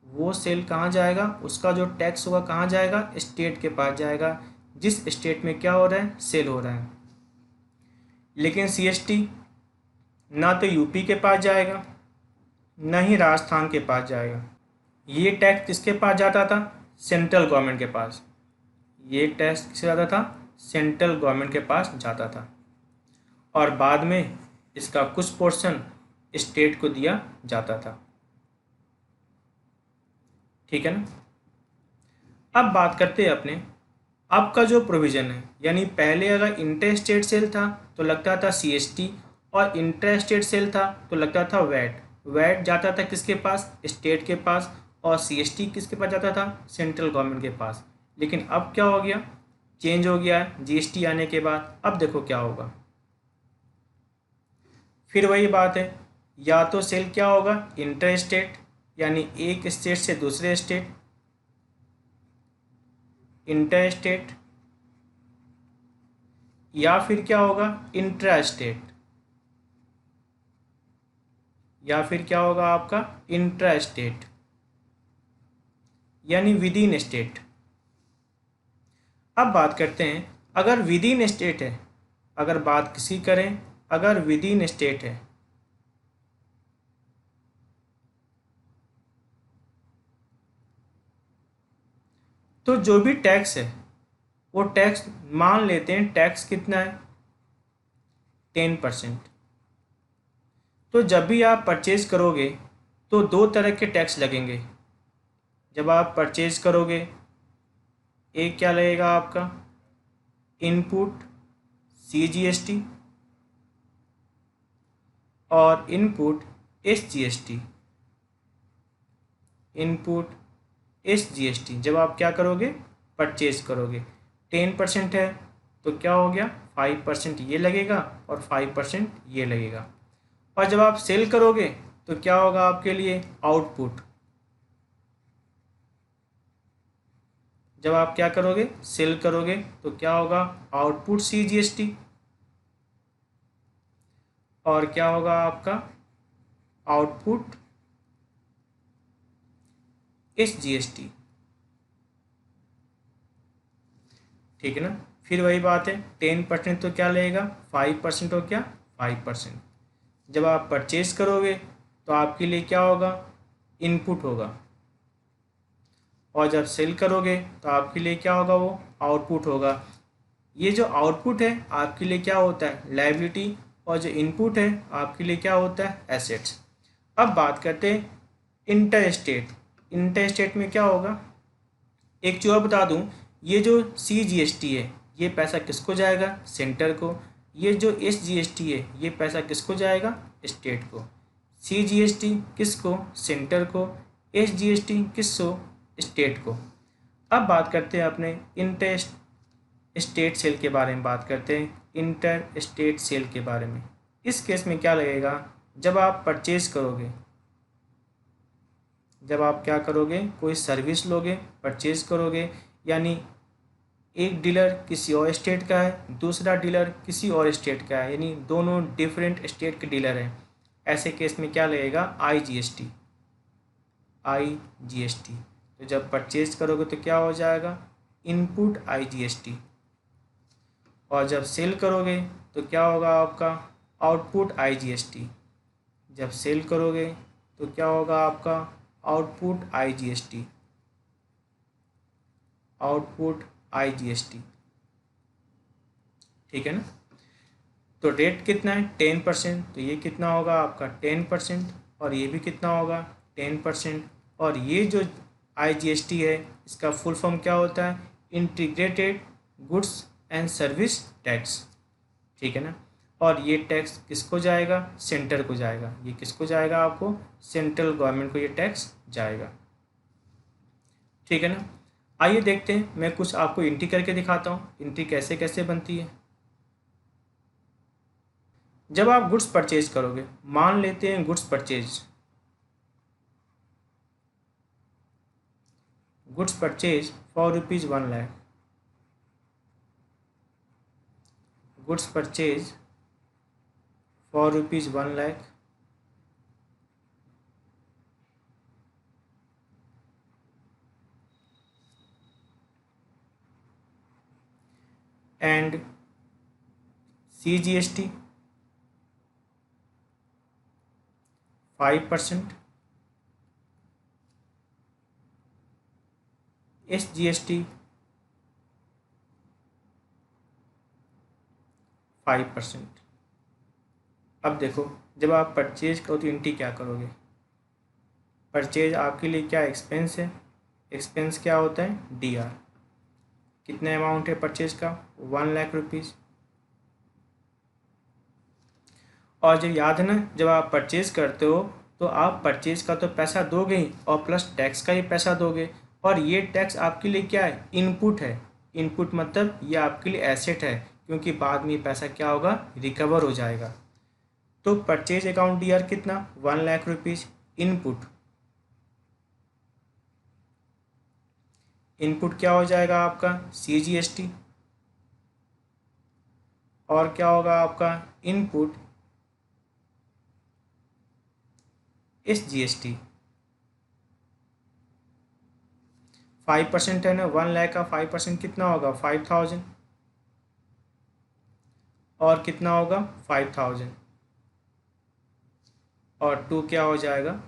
वो सेल कहाँ जाएगा, उसका जो टैक्स होगा कहाँ जाएगा, स्टेट के पास जाएगा, जिस स्टेट में क्या हो रहा है, सेल हो रहा है। लेकिन CST ना तो यूपी के पास जाएगा ना ही राजस्थान के पास जाएगा। ये टैक्स किसके पास जाता था, सेंट्रल गवर्नमेंट के पास। ये टैक्स किससे जाता था, सेंट्रल गवर्नमेंट के पास जाता था। और बाद में इसका कुछ पोर्शन स्टेट को दिया जाता था। ठीक है ना। अब बात करते हैं अपने अब का जो प्रोविज़न है, यानी पहले अगर इंटर स्टेट सेल था तो लगता था CST और इंटर स्टेट सेल था तो लगता था वैट। वैट जाता था किसके पास, स्टेट के पास, और सीएसटी किसके पास जाता था, सेंट्रल गवर्नमेंट के पास। लेकिन अब क्या हो गया, चेंज हो गया है जीएसटी आने के बाद। अब देखो क्या होगा, फिर वही बात है, या तो सेल क्या होगा इंटर स्टेट, यानी एक स्टेट से दूसरे स्टेट, इंटर स्टेट, या फिर क्या होगा इंट्रा स्टेट, या फिर क्या होगा आपका इंट्रा स्टेट, यानी विद इन स्टेट। अब बात करते हैं, अगर विद इन स्टेट है, अगर बात किसी करें, अगर विद इन स्टेट है, तो जो भी टैक्स है वो टैक्स, मान लेते हैं टैक्स कितना है 10%। तो जब भी आप परचेज करोगे तो दो तरह के टैक्स लगेंगे। जब आप परचेज करोगे, एक क्या लगेगा आपका इनपुट CGST और इनपुट SGST, इनपुट SGST। जब आप क्या करोगे परचेज करोगे, 10% है तो क्या हो गया 5% ये लगेगा और 5% ये लगेगा। और जब आप सेल करोगे तो क्या होगा आपके लिए आउटपुट। जब आप क्या करोगे सेल करोगे तो क्या होगा आउटपुट CGST, और क्या होगा आपका आउटपुट SGST। ठीक है ना। फिर वही बात है 10% तो क्या लगेगा 5% हो, क्या 5%। जब आप परचेज करोगे तो आपके लिए क्या होगा इनपुट होगा, और जब सेल करोगे तो आपके लिए क्या होगा वो आउटपुट होगा। ये जो आउटपुट है आपके लिए क्या होता है लायबिलिटी, और जो इनपुट है आपके लिए क्या होता है एसेट्स। अब बात करते हैं इंटर स्टेट। इंटर स्टेट में क्या होगा, एक चीज़ और बता दूं, ये जो CGST है ये पैसा किसको जाएगा सेंटर को, ये जो SGST है ये पैसा किसको जाएगा स्टेट को। CGST किसको सेंटर को, SGST किसको स्टेट को। अब बात करते हैं अपने इंटर स्टेट सेल के बारे में, बात करते हैं इंटर स्टेट सेल के बारे में। इस केस में क्या लगेगा, जब आप परचेज करोगे, जब आप क्या करोगे कोई सर्विस लोगे परचेज करोगे, यानी एक डीलर किसी और स्टेट का है, दूसरा डीलर किसी और स्टेट का है, यानी दोनों डिफरेंट स्टेट के डीलर हैं, ऐसे केस में क्या लगेगा IGST, IGST। तो जब परचेज करोगे तो क्या हो जाएगा इनपुट IGST, और जब सेल करोगे तो क्या होगा आपका आउटपुट IGST। जब सेल करोगे तो क्या होगा आपका आउटपुट IGST, आउटपुट IGST। ठीक है ना। तो रेट कितना है 10%, तो ये कितना होगा आपका 10%, और ये भी कितना होगा 10%। और ये जो IGST है इसका फुल फॉर्म क्या होता है integrated goods and service tax. ठीक है ना। और ये टैक्स किसको जाएगा सेंटर को जाएगा, ये किसको जाएगा आपको सेंट्रल गवर्नमेंट को ये टैक्स जाएगा। ठीक है ना। आइए देखते हैं, मैं कुछ आपको एंट्री करके दिखाता हूँ एंट्री कैसे कैसे बनती है। जब आप गुड्स परचेज करोगे, मान लेते हैं goods purchase, goods purchase for ₹1,00,000, goods purchase for ₹1,00,000, and CGST 5%, SGST 5%। अब देखो जब आप परचेज करो तो एंट्री क्या करोगे, परचेज आपके लिए क्या एक्सपेंस है, एक्सपेंस क्या होता है DR। कितना अमाउंट है परचेज का ₹1,00,000। और जब याद है ना जब आप परचेज करते हो तो आप परचेज का तो पैसा दोगे ही और प्लस टैक्स का ही पैसा दोगे, और ये टैक्स आपके लिए क्या है, इनपुट है। इनपुट मतलब ये आपके लिए एसेट है, क्योंकि बाद में ये पैसा क्या होगा, रिकवर हो जाएगा। तो परचेज अकाउंट ईयर कितना, 1,00,000 रुपीज़। इनपुट, इनपुट क्या हो जाएगा आपका, CGST। और क्या होगा आपका इनपुट, SGST। 5% है ना, 1,00,000 का 5% कितना होगा, 5,000। और कितना होगा, 5,000। और 2 क्या हो जाएगा,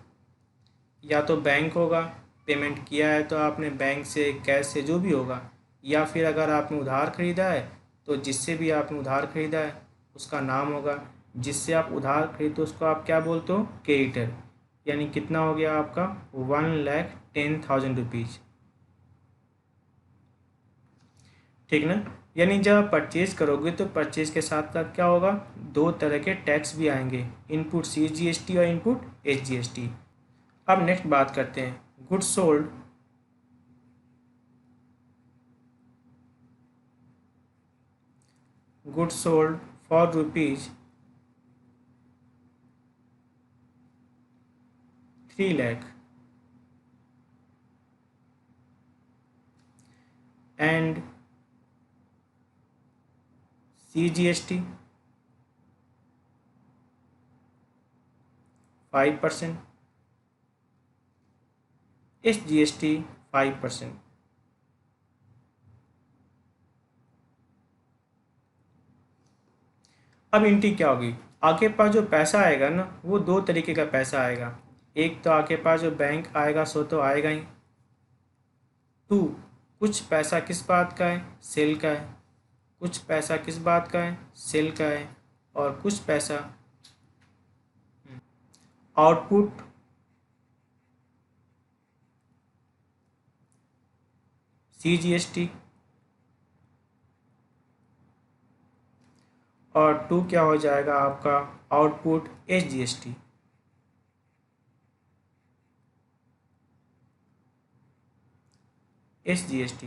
या तो बैंक होगा, पेमेंट किया है तो आपने बैंक से, कैश से, जो भी होगा, या फिर अगर आपने उधार खरीदा है तो जिससे भी आपने उधार खरीदा है उसका नाम होगा। जिससे आप उधार खरीदते हो उसको आप क्या बोलते हो, क्रेडिटर। यानी कितना हो गया आपका, 1,10,000 रुपीज़। ठीक ना। यानी जब आप परचेज करोगे तो परचेज के साथ साथ क्या होगा, 2 तरह के टैक्स भी आएंगे, इनपुट CGST और इनपुट SGST। अब नेक्स्ट बात करते हैं, goods sold. Goods sold for rupees 3,00,000 and CGST 5%, SGST 5%। अब एंट्री क्या होगी, आपके पास जो पैसा आएगा ना वो 2 तरीके का पैसा आएगा। एक तो आपके पास जो बैंक आएगा सो तो आएगा ही। 2, कुछ पैसा किस बात का है, सेल का है। कुछ पैसा किस बात का है, सेल का है। और कुछ पैसा आउटपुट, CGST। और 2 क्या हो जाएगा आपका आउटपुट, SGST। SGST,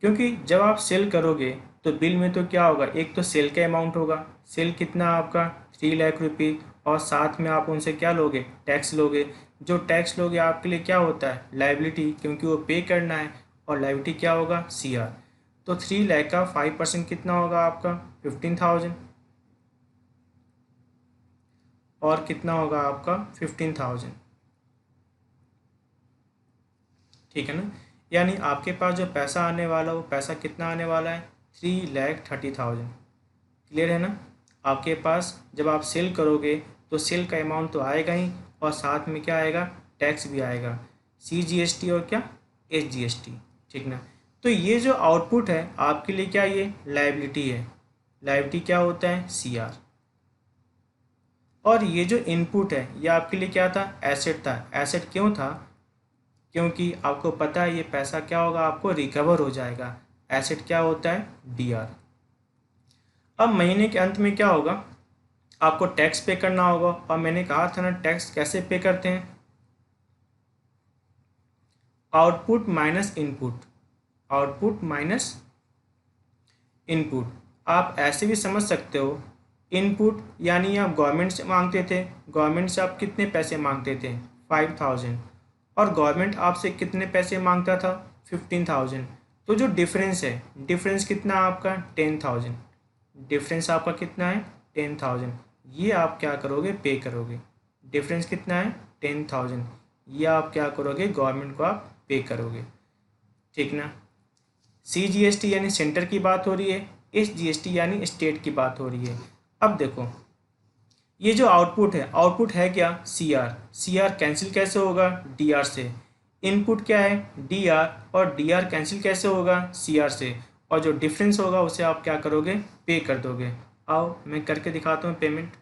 क्योंकि जब आप सेल करोगे तो बिल में तो क्या होगा, एक तो सेल का अमाउंट होगा, सेल कितना आपका 3,00,000 रुपये, और साथ में आप उनसे क्या लोगे, टैक्स लोगे। जो टैक्स लोगे आपके लिए क्या होता है, लाइबिलिटी, क्योंकि वो पे करना है। और लाइबिलिटी क्या होगा, CR। तो 3,00,000 का 5% कितना होगा आपका, 15,000। और कितना होगा आपका 15,000। ठीक है ना। यानी आपके पास जो पैसा आने वाला वो पैसा कितना आने वाला है, 3,30,000। क्लियर है ना। आपके पास जब आप सेल करोगे तो सेल का अमाउंट तो आएगा ही, और साथ में क्या आएगा, टैक्स भी आएगा, CGST और क्या, SGST। ठीक ना। तो ये जो आउटपुट है आपके लिए क्या, ये लाइबिलिटी है। लाइबिलिटी क्या होता है, CR। और ये जो इनपुट है ये आपके लिए क्या था, एसेट था। एसेट क्यों था, क्योंकि आपको पता है ये पैसा क्या होगा, आपको रिकवर हो जाएगा। एसेट क्या होता है, DR। अब महीने के अंत में क्या होगा, आपको टैक्स पे करना होगा। और मैंने कहा था ना टैक्स कैसे पे करते हैं, output minus input. Output minus input. आप ऐसे भी समझ सकते हो, इनपुट यानी आप गवर्नमेंट से मांगते थे, गवर्नमेंट से आप कितने पैसे मांगते थे, 5,000। और गवर्नमेंट आपसे कितने पैसे मांगता था, 15,000। तो जो डिफरेंस है, डिफरेंस कितना आपका, 10,000। डिफरेंस आपका कितना है, 10,000। ये आप क्या करोगे, पे करोगे। डिफरेंस कितना है, 10,000। ये आप क्या करोगे, गवर्नमेंट को आप पे करोगे। ठीक ना। CGST यानी सेंटर की बात हो रही है, SGST यानी स्टेट की बात हो रही है। अब देखो ये जो आउटपुट है, आउटपुट है क्या, CR। CR कैंसिल कैसे होगा, DR से। इनपुट क्या है, DR। और DR कैंसिल कैसे होगा, CR से। और जो डिफरेंस होगा उसे आप क्या करोगे, पे कर दोगे। आओ मैं करके दिखाता हूँ पेमेंट।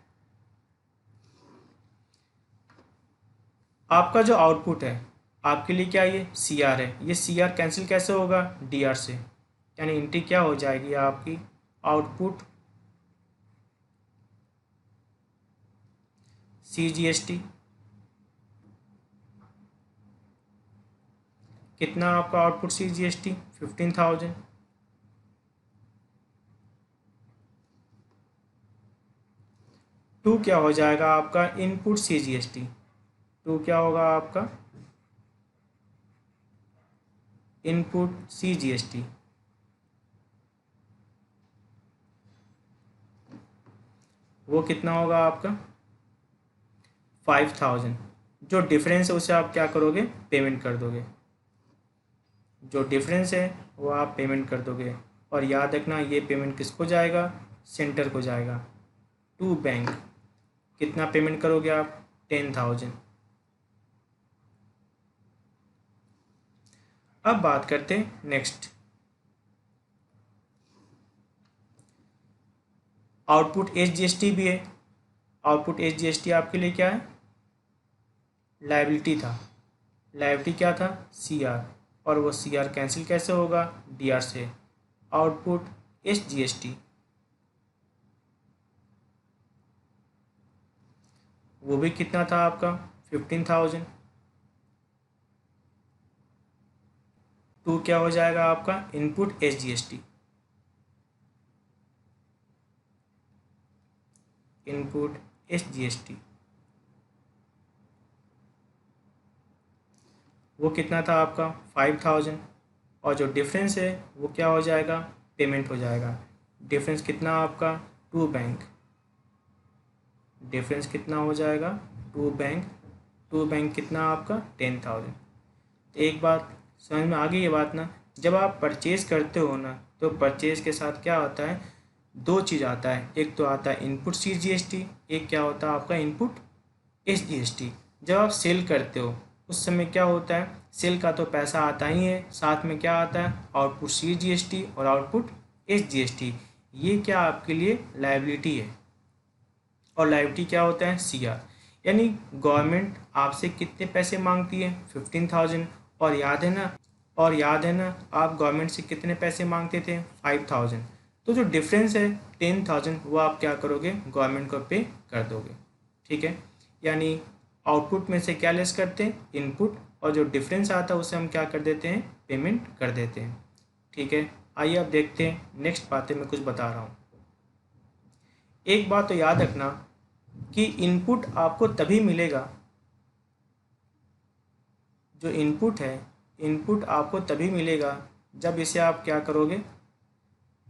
आपका जो आउटपुट है आपके लिए क्या, ये CR है। ये CR कैंसिल कैसे होगा, DR से। यानी एंट्री क्या हो जाएगी आपकी, आउटपुट CGST। कितना आपका आउटपुट CGST? 15,000। टू क्या हो जाएगा आपका इनपुट CGST? टू क्या होगा आपका इनपुट CGST? वो कितना होगा आपका 5,000। जो डिफरेंस है उसे आप क्या करोगे? पेमेंट कर दोगे। जो डिफरेंस है वो आप पेमेंट कर दोगे। और याद रखना ये पेमेंट किसको जाएगा? सेंटर को जाएगा, टू बैंक। कितना पेमेंट करोगे आप? 10,000। अब बात करते हैं नेक्स्ट, आउटपुट SGST भी है। आउटपुट SGST आपके लिए क्या है? लायबिलिटी था। लायबिलिटी क्या था? CR। और वो CR कैंसिल कैसे होगा? DR से। आउटपुट SGST वो भी कितना था आपका? 15,000। टू क्या हो जाएगा आपका इनपुट SGST? इनपुट SGST वो कितना था आपका? 5,000। और जो डिफरेंस है वो क्या हो जाएगा? पेमेंट हो जाएगा। डिफरेंस कितना आपका? To bank. डिफरेंस कितना हो जाएगा? To bank. टू बैंक कितना आपका? 10,000। एक बात समझ में आ गई ये बात ना? जब आप परचेज़ करते हो ना तो परचेज़ के साथ क्या होता है? दो चीज़ आता है। एक तो आता है इनपुट CGST, एक क्या होता है आपका इनपुट SGST। जब आप सेल करते हो उस समय क्या होता है? सेल का तो पैसा आता ही है, साथ में क्या आता है? आउटपुट CGST और आउटपुट SGST। ये क्या आपके लिए लायबिलिटी है। और लायबिलिटी क्या होता है? CR। यानी गवर्नमेंट आपसे कितने पैसे मांगती है? 15,000। और याद है ना, आप गवर्नमेंट से कितने पैसे मांगते थे? 5,000। तो जो डिफरेंस है 10,000 वो आप क्या करोगे? गवर्नमेंट को पे कर दोगे। ठीक है, यानी आउटपुट में से क्या लेस करते हैं? इनपुट। और जो डिफरेंस आता है उसे हम क्या कर देते हैं? पेमेंट कर देते हैं। ठीक है, आइए अब देखते हैं नेक्स्ट बातें मैं कुछ बता रहा हूँ। एक बात तो याद रखना कि इनपुट आपको तभी मिलेगा, जो इनपुट है इनपुट आपको तभी मिलेगा जब इसे आप क्या करोगे?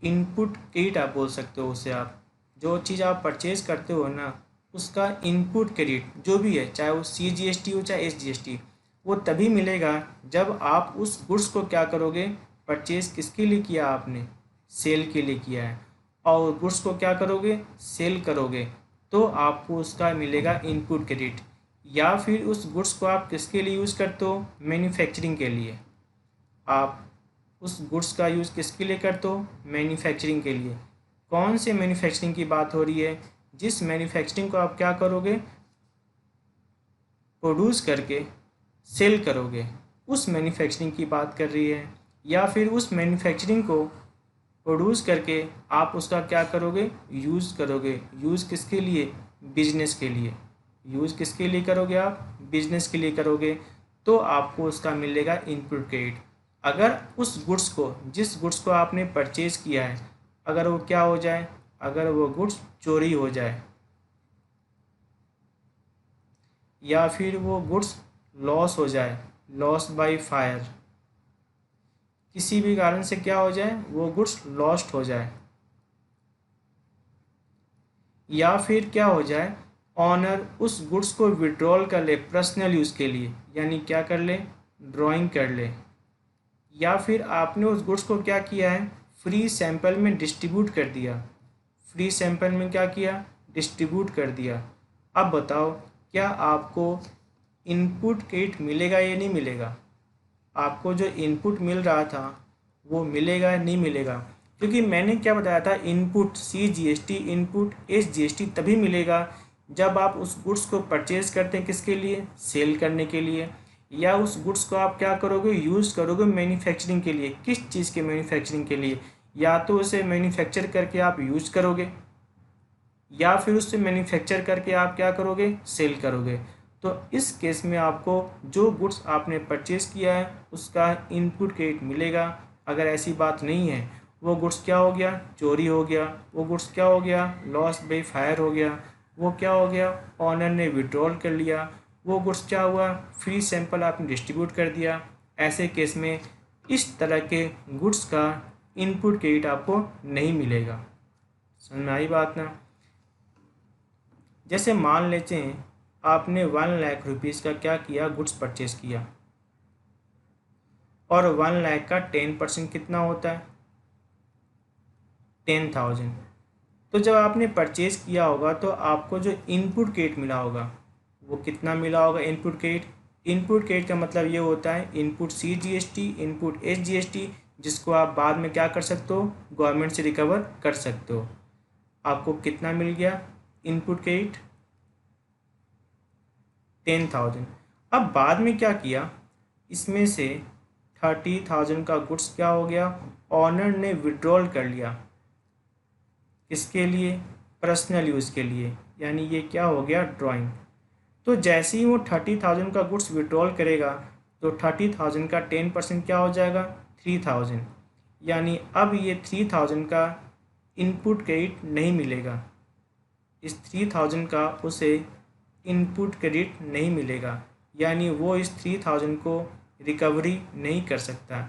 इनपुट क्रेडिट आप बोल सकते हो उसे। आप जो चीज़ आप परचेज़ करते हो ना उसका इनपुट क्रेडिट जो भी है, चाहे वो CGST हो चाहे SGST, वो तभी मिलेगा जब आप उस गुड्स को क्या करोगे? परचेज़ किसके लिए किया आपने? सेल के लिए किया है। और गुड्स को क्या करोगे? सेल करोगे तो आपको उसका मिलेगा इनपुट क्रेडिट। या फिर उस गुड्स को आप किसके लिए यूज़ करते हो? मैन्युफैक्चरिंग के लिए। आप उस गुड्स का यूज़ किसके लिए करते हो? मैन्युफैक्चरिंग के लिए। कौन से मैन्युफैक्चरिंग की बात हो रही है? जिस मैन्युफैक्चरिंग को आप क्या करोगे? प्रोड्यूस करके सेल करोगे, उस मैन्युफैक्चरिंग की बात कर रही है। या फिर उस मैन्युफैक्चरिंग को प्रोड्यूस करके आप उसका क्या करोगे? यूज़ करोगे। यूज़ किसके लिए? बिजनेस के लिए। यूज़ किसके लिए करोगे आप? बिजनेस के लिए करोगे तो आपको उसका मिलेगा इनपुट क्रेडिट। अगर उस गुड्स को, जिस गुड्स को आपने परचेज किया है, अगर वो क्या हो जाए? अगर वो गुड्स चोरी हो जाए या फिर वो गुड्स लॉस हो जाए, लॉस बाय फायर, किसी भी कारण से क्या हो जाए? वो गुड्स लॉस्ट हो जाए, या फिर क्या हो जाए? ऑनर उस गुड्स को विड्रॉल कर ले पर्सनल यूज़ के लिए, यानी क्या कर ले? ड्राइंग कर ले। या फिर आपने उस गुड्स को क्या किया है? फ्री सैंपल में डिस्ट्रीब्यूट कर दिया। फ्री सैंपल में क्या किया? डिस्ट्रीब्यूट कर दिया। अब बताओ क्या आपको इनपुट क्रेडिट मिलेगा या नहीं मिलेगा? आपको जो इनपुट मिल रहा था वो मिलेगा या नहीं मिलेगा? क्योंकि मैंने क्या बताया था, इनपुट CGST, इनपुट SGST तभी मिलेगा जब आप उस गुड्स को परचेज करते हैं किसके लिए? सेल करने के लिए। या उस गुड्स को आप क्या करोगे? यूज़ करोगे मैन्युफैक्चरिंग के लिए। किस चीज़ के मैन्युफैक्चरिंग के लिए? या तो उसे मैन्युफैक्चर करके आप यूज़ करोगे, या फिर उससे मैन्युफैक्चर करके आप क्या करोगे, सेल करोगे। तो इस केस में आपको जो गुड्स आपने परचेज किया है उसका इनपुट क्रेडिट मिलेगा। अगर ऐसी बात नहीं है, वो गुड्स क्या हो गया, चोरी हो गया, वो गुड्स क्या हो गया, लॉस बाय फायर हो गया, वो क्या हो गया, ऑनर ने विड्रॉल कर लिया, वो गुड्स क्या हुआ, फ्री सैंपल आपने डिस्ट्रीब्यूट कर दिया। ऐसे केस में इस तरह के गुड्स का इनपुट क्रेडिट आपको नहीं मिलेगा। समझ में आई बात ना। जैसे मान लेते हैं आपने 1 लाख रुपीज़ का क्या किया, गुड्स परचेज किया, और 1 लाख का 10% कितना होता है, 10,000। तो जब आपने परचेज किया होगा तो आपको जो इनपुट क्रेडिट मिला होगा वो कितना मिला होगा, इनपुट क्रेडिट। इनपुट क्रेडिट का मतलब ये होता है इनपुट CGST, इनपुट SGST, जिसको आप बाद में क्या कर सकते हो, गवर्नमेंट से रिकवर कर सकते हो। आपको कितना मिल गया इनपुट क्रेडिट, 10,000। अब बाद में क्या किया, इसमें से 30,000 का गुड्स क्या हो गया, ऑनर ने विड्रॉल कर लिया। किसके लिए, पर्सनल यूज़ के लिए, यानी ये क्या हो गया, ड्राइंग। तो जैसे ही वो 30,000 का गुड्स विड्रॉल करेगा तो 30,000 का 10% क्या हो जाएगा, 3,000। यानी अब ये 3,000 का इनपुट क्रेडिट नहीं मिलेगा, इस 3,000 का उसे इनपुट क्रेडिट नहीं मिलेगा, यानी वो इस 3,000 को रिकवरी नहीं कर सकता।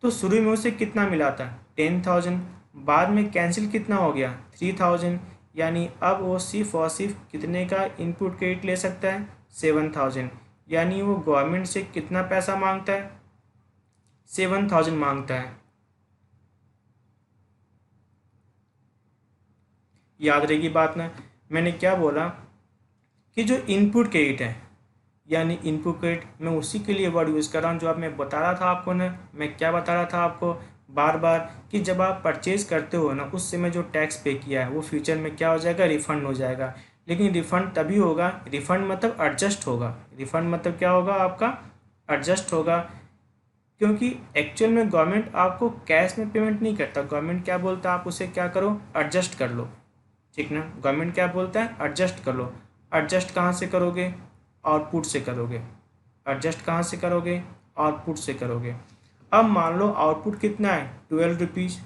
तो शुरू में उसे कितना मिला था, 10,000, बाद में कैंसिल कितना हो गया, 3,000, यानी अब वो सिर्फ और सिर्फ कितने का इनपुट क्रेडिट ले सकता है, 7,000। यानी वो गवर्नमेंट से कितना पैसा मांगता है, 7,000 मांगता है। याद रहेगी बात ना, मैंने क्या बोला कि जो इनपुट क्रेडिट है, यानी इनपुट क्रेडिट, मैं उसी के लिए वर्ड यूज़ कर रहा हूँ जो आप मैं बता रहा था आपको ना, मैं क्या बता रहा था आपको बार बार, कि जब आप परचेज़ करते हो ना उस समय जो टैक्स पे किया है वो फ्यूचर में क्या हो जाएगा, रिफ़ंड हो जाएगा। लेकिन रिफ़ंड तभी होगा, रिफ़ंड मतलब एडजस्ट होगा, रिफ़ंड मतलब क्या होगा, आपका एडजस्ट होगा। क्योंकि एक्चुअल में गवर्नमेंट आपको कैश में पेमेंट नहीं करता, गवर्नमेंट क्या बोलता है, आप उसे क्या करो, एडजस्ट कर लो, ठीक ना। गवर्नमेंट क्या बोलता है, एडजस्ट कर लो। एडजस्ट कहाँ से करोगे, आउटपुट से करोगे। एडजस्ट कहाँ से करोगे, आउटपुट से करोगे। अब मान लो आउटपुट कितना है, 12 रुपीज़,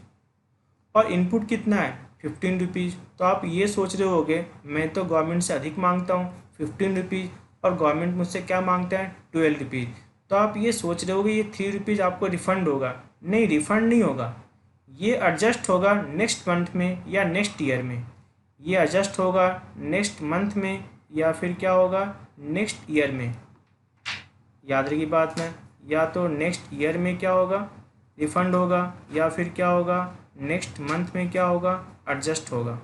और इनपुट कितना है, 15 रुपीज़। तो आप ये सोच रहे होगे मैं तो गवर्नमेंट से अधिक मांगता हूँ, 15 रुपीज़, और गवर्नमेंट मुझसे क्या मांगता है, 12 रुपीज़। तो आप ये सोच रहे होगे ये 3 रुपीज़ आपको रिफ़ंड होगा। नहीं, रिफ़ंड नहीं होगा, ये एडजस्ट होगा नेक्स्ट मंथ में या नेक्स्ट ईयर में। ये एडजस्ट होगा नेक्स्ट मंथ में या फिर क्या होगा, नेक्स्ट ईयर में। याद रखिए बात में, या तो नेक्स्ट ईयर में क्या होगा, रिफ़ंड होगा, या फिर क्या होगा, नेक्स्ट मंथ में क्या होगा, एडजस्ट होगा।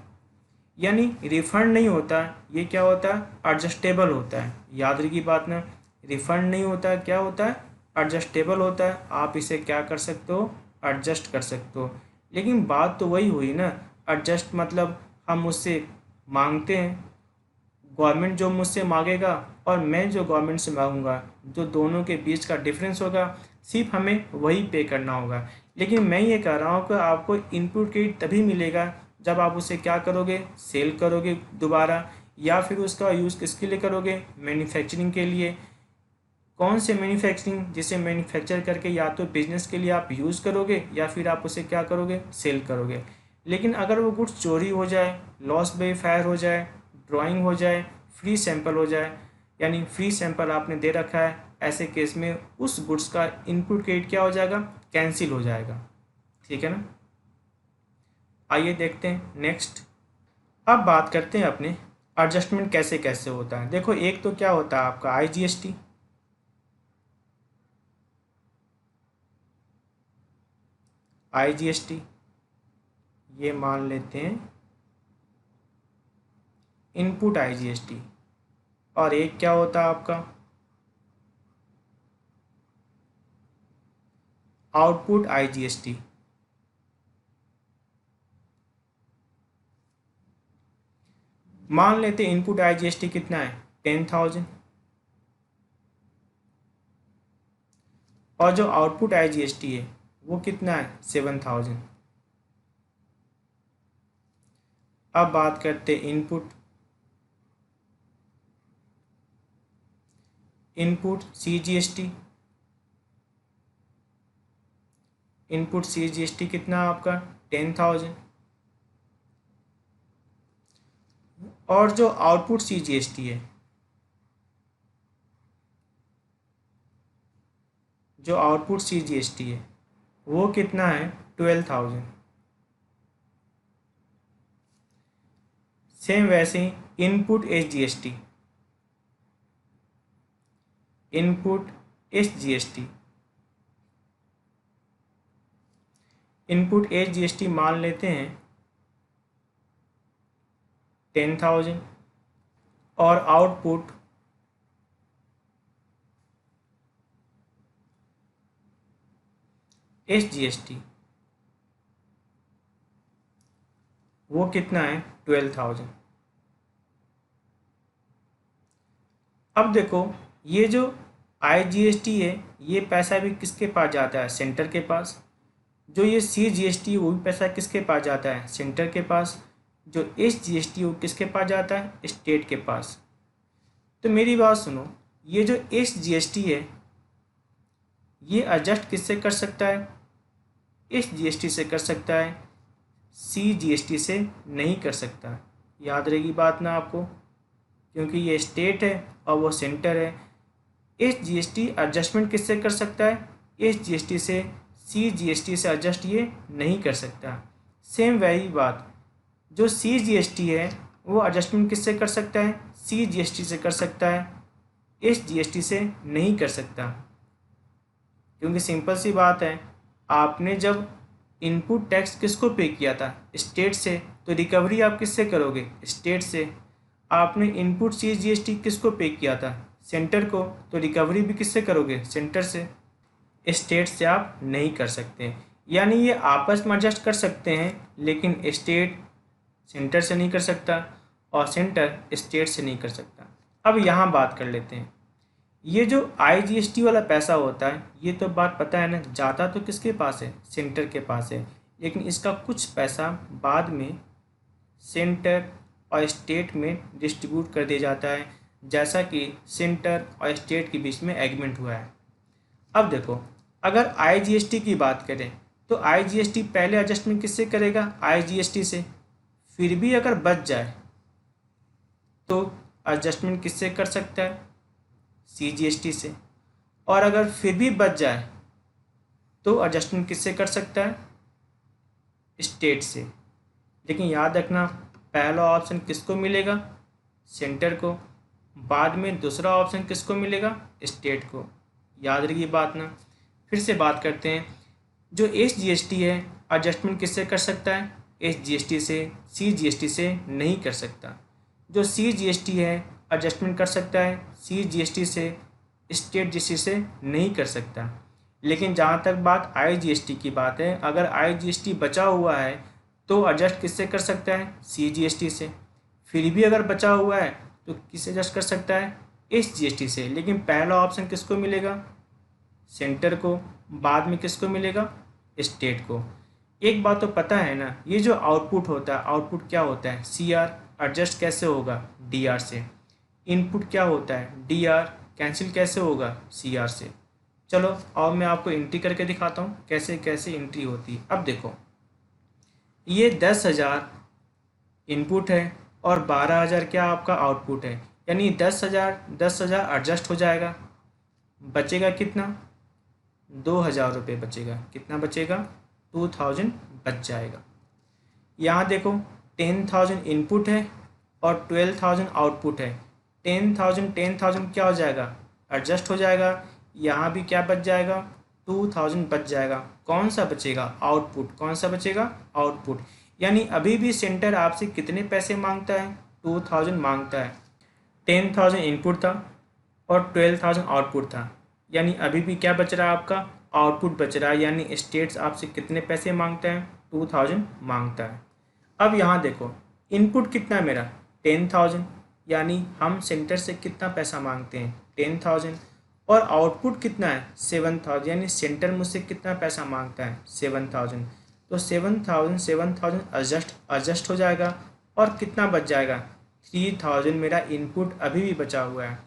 यानी रिफ़ंड नहीं होता, ये क्या होता है, एडजस्टेबल होता है। याद रखिए बात ना, रिफ़ंड नहीं होता, क्या होता है, एडजस्टेबल होता है। आप इसे क्या कर सकते हो, एडजस्ट कर सकते हो। लेकिन बात तो वही हुई ना, एडजस्ट मतलब हम उससे मांगते हैं, गवर्नमेंट जो मुझसे मांगेगा और मैं जो गवर्नमेंट से मांगूंगा, जो दोनों के बीच का डिफरेंस होगा, सिर्फ हमें वही पे करना होगा। लेकिन मैं ये कह रहा हूँ कि आपको इनपुट क्रेडिट तभी मिलेगा जब आप उसे क्या करोगे, सेल करोगे दोबारा, या फिर उसका यूज़ किसके लिए करोगे, मैन्युफैक्चरिंग के लिए। कौन से मैन्युफैक्चरिंग, जिसे मैन्युफैक्चर करके या तो बिजनेस के लिए आप यूज़ करोगे या फिर आप उसे क्या करोगे, सेल करोगे। लेकिन अगर वो गुड्स चोरी हो जाए, लॉस बाय फायर हो जाए, ड्राइंग हो जाए, फ्री सैंपल हो जाए, यानी फ्री सैंपल आपने दे रखा है, ऐसे केस में उस गुड्स का इनपुट क्रेडिट क्या हो जाएगा, कैंसिल हो जाएगा। ठीक है ना। आइए देखते हैं नेक्स्ट। अब बात करते हैं अपने एडजस्टमेंट कैसे कैसे होता है। देखो, एक तो क्या होता है आपका IGST, IGST ये मान लेते हैं इनपुट IGST, और एक क्या होता है आपका आउटपुट IGST। मान लेते हैं इनपुट IGST कितना है, 10,000, और जो आउटपुट IGST है वो कितना है, 7,000। अब बात करते हैं input. Input CGST। Input CGST कितना आपका 10,000। और जो आउटपुट CGST है, जो आउटपुट CGST है वो कितना है 12,000। सेम वैसे ही input SGST। Input SGST। Input SGST मान लेते हैं 10,000 और आउटपुट SGST वो कितना है 12,000। अब देखो ये जो IGST है ये पैसा भी किसके पास जाता है, सेंटर के पास। जो ये CGST वो भी पैसा किसके पास जाता है, सेंटर के पास। जो SGST वो किसके पास जाता है, स्टेट के पास। तो मेरी बात सुनो, ये जो SGST है ये एडजस्ट किससे कर सकता है, SGST से कर सकता है, CGST से नहीं कर सकता। याद रहेगी बात ना आपको, क्योंकि ये स्टेट है और वो सेंटर है। SGST एडजस्टमेंट किससे कर सकता है, SGST से। CGST से एडजस्ट ये नहीं कर सकता। सेम वही बात, जो CGST है वो एडजस्टमेंट किससे कर सकता है, CGST से कर सकता है, SGST से नहीं कर सकता। क्योंकि सिंपल सी बात है, आपने जब इनपुट टैक्स किसको पे किया था, स्टेट से, तो रिकवरी आप किससे करोगे, स्टेट से। आपने इनपुट CGST किसको पे किया था, सेंटर को, तो रिकवरी भी किससे करोगे, सेंटर से। स्टेट से आप नहीं कर सकते। यानी ये आपस में एडजस्ट कर सकते हैं, लेकिन स्टेट सेंटर से नहीं कर सकता और सेंटर स्टेट से नहीं कर सकता। अब यहाँ बात कर लेते हैं, ये जो IGST वाला पैसा होता है ये तो बात पता है ना, जाता तो किसके पास है, सेंटर के पास है। लेकिन इसका कुछ पैसा बाद में सेंटर और स्टेट में डिस्ट्रीब्यूट कर दिया जाता है, जैसा कि सेंटर और स्टेट के बीच में एग्रीमेंट हुआ है। अब देखो, अगर IGST की बात करें तो IGST पहले एडजस्टमेंट किससे करेगा, IGST से। फिर भी अगर बच जाए तो एडजस्टमेंट किससे कर सकता है, CGST से। और अगर फिर भी बच जाए तो एडजस्टमेंट किससे कर सकता है, स्टेट से। लेकिन याद रखना, पहला ऑप्शन किसको मिलेगा, सेंटर को। बाद में दूसरा ऑप्शन किसको मिलेगा, स्टेट को। याद रखिए बात ना। फिर से बात करते हैं, जो SGST है एडजस्टमेंट किससे कर सकता है, SGST से, CGST से नहीं कर सकता। जो CGST है एडजस्टमेंट कर सकता है CGST से, स्टेट GST से नहीं कर सकता। लेकिन जहाँ तक बात IGST की बात है, अगर IGST बचा हुआ है तो एडजस्ट किससे कर सकता है, CGST से। फिर भी अगर बचा हुआ है तो किससे एडजस्ट कर सकता है, SGST से। लेकिन पहला ऑप्शन किसको मिलेगा, सेंटर को। बाद में किसको मिलेगा, स्टेट को। एक बात तो पता है ना, ये जो आउटपुट होता है, आउटपुट क्या होता है, CR। एडजस्ट कैसे होगा, DR से। इनपुट क्या होता है, DR। कैंसिल कैसे होगा, CR से। चलो और मैं आपको एंट्री करके दिखाता हूँ कैसे कैसे एंट्री होती है। अब देखो, ये 10,000 इनपुट है और 12,000 क्या आपका आउटपुट है। यानी 10,000 एडजस्ट हो जाएगा, बचेगा कितना, 2,000 रुपये बचेगा। कितना बचेगा, 2,000 बच जाएगा। यहाँ देखो 10,000 इनपुट है और 12,000 आउटपुट है। 10,000 क्या हो जाएगा, एडजस्ट हो जाएगा। यहाँ भी क्या बच जाएगा, 2,000 बच जाएगा। कौन सा बचेगा, आउटपुट। कौन सा बचेगा, आउटपुट। यानी अभी भी सेंटर आपसे कितने पैसे मांगता है, 2,000 मांगता है। 10,000 इनपुट था और 12,000 आउटपुट था। यानी अभी भी क्या बच रहा है आपका, आउटपुट बच रहा है। यानी स्टेट्स आपसे कितने पैसे मांगता है, 2,000 मांगता है। अब यहाँ देखो, इनपुट कितना है मेरा, 10,000। यानी हम सेंटर से कितना पैसा मांगते हैं, 10,000। और आउटपुट कितना है, 7,000। यानी सेंटर मुझसे कितना पैसा मांगता है, 7,000। तो 7,000 एडजस्ट हो जाएगा और कितना बच जाएगा, 3000 मेरा इनपुट अभी भी बचा हुआ है,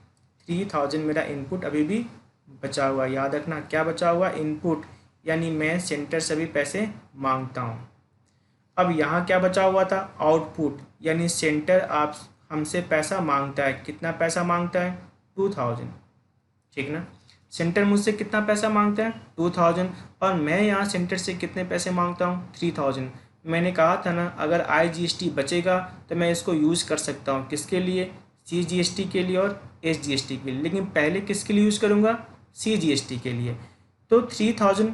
3000 मेरा इनपुट अभी भी बचा हुआ है। याद रखना क्या बचा हुआ, इनपुट, यानी मैं सेंटर से भी पैसे मांगता हूँ। अब यहाँ क्या बचा हुआ था, आउटपुट, यानी सेंटर आप हमसे पैसा मांगता है, कितना पैसा मांगता है, 2000, ठीक ना। सेंटर मुझसे कितना पैसा मांगता है, 2000, और मैं यहाँ सेंटर से कितने पैसे मांगता हूँ, 3000। मैंने कहा था ना, अगर IGST बचेगा तो मैं इसको यूज़ कर सकता हूँ, किसके लिए, CGST के लिए और SGST के लिए, लेकिन पहले किसके लिए यूज़ करूँगा, CGST के लिए। तो 3000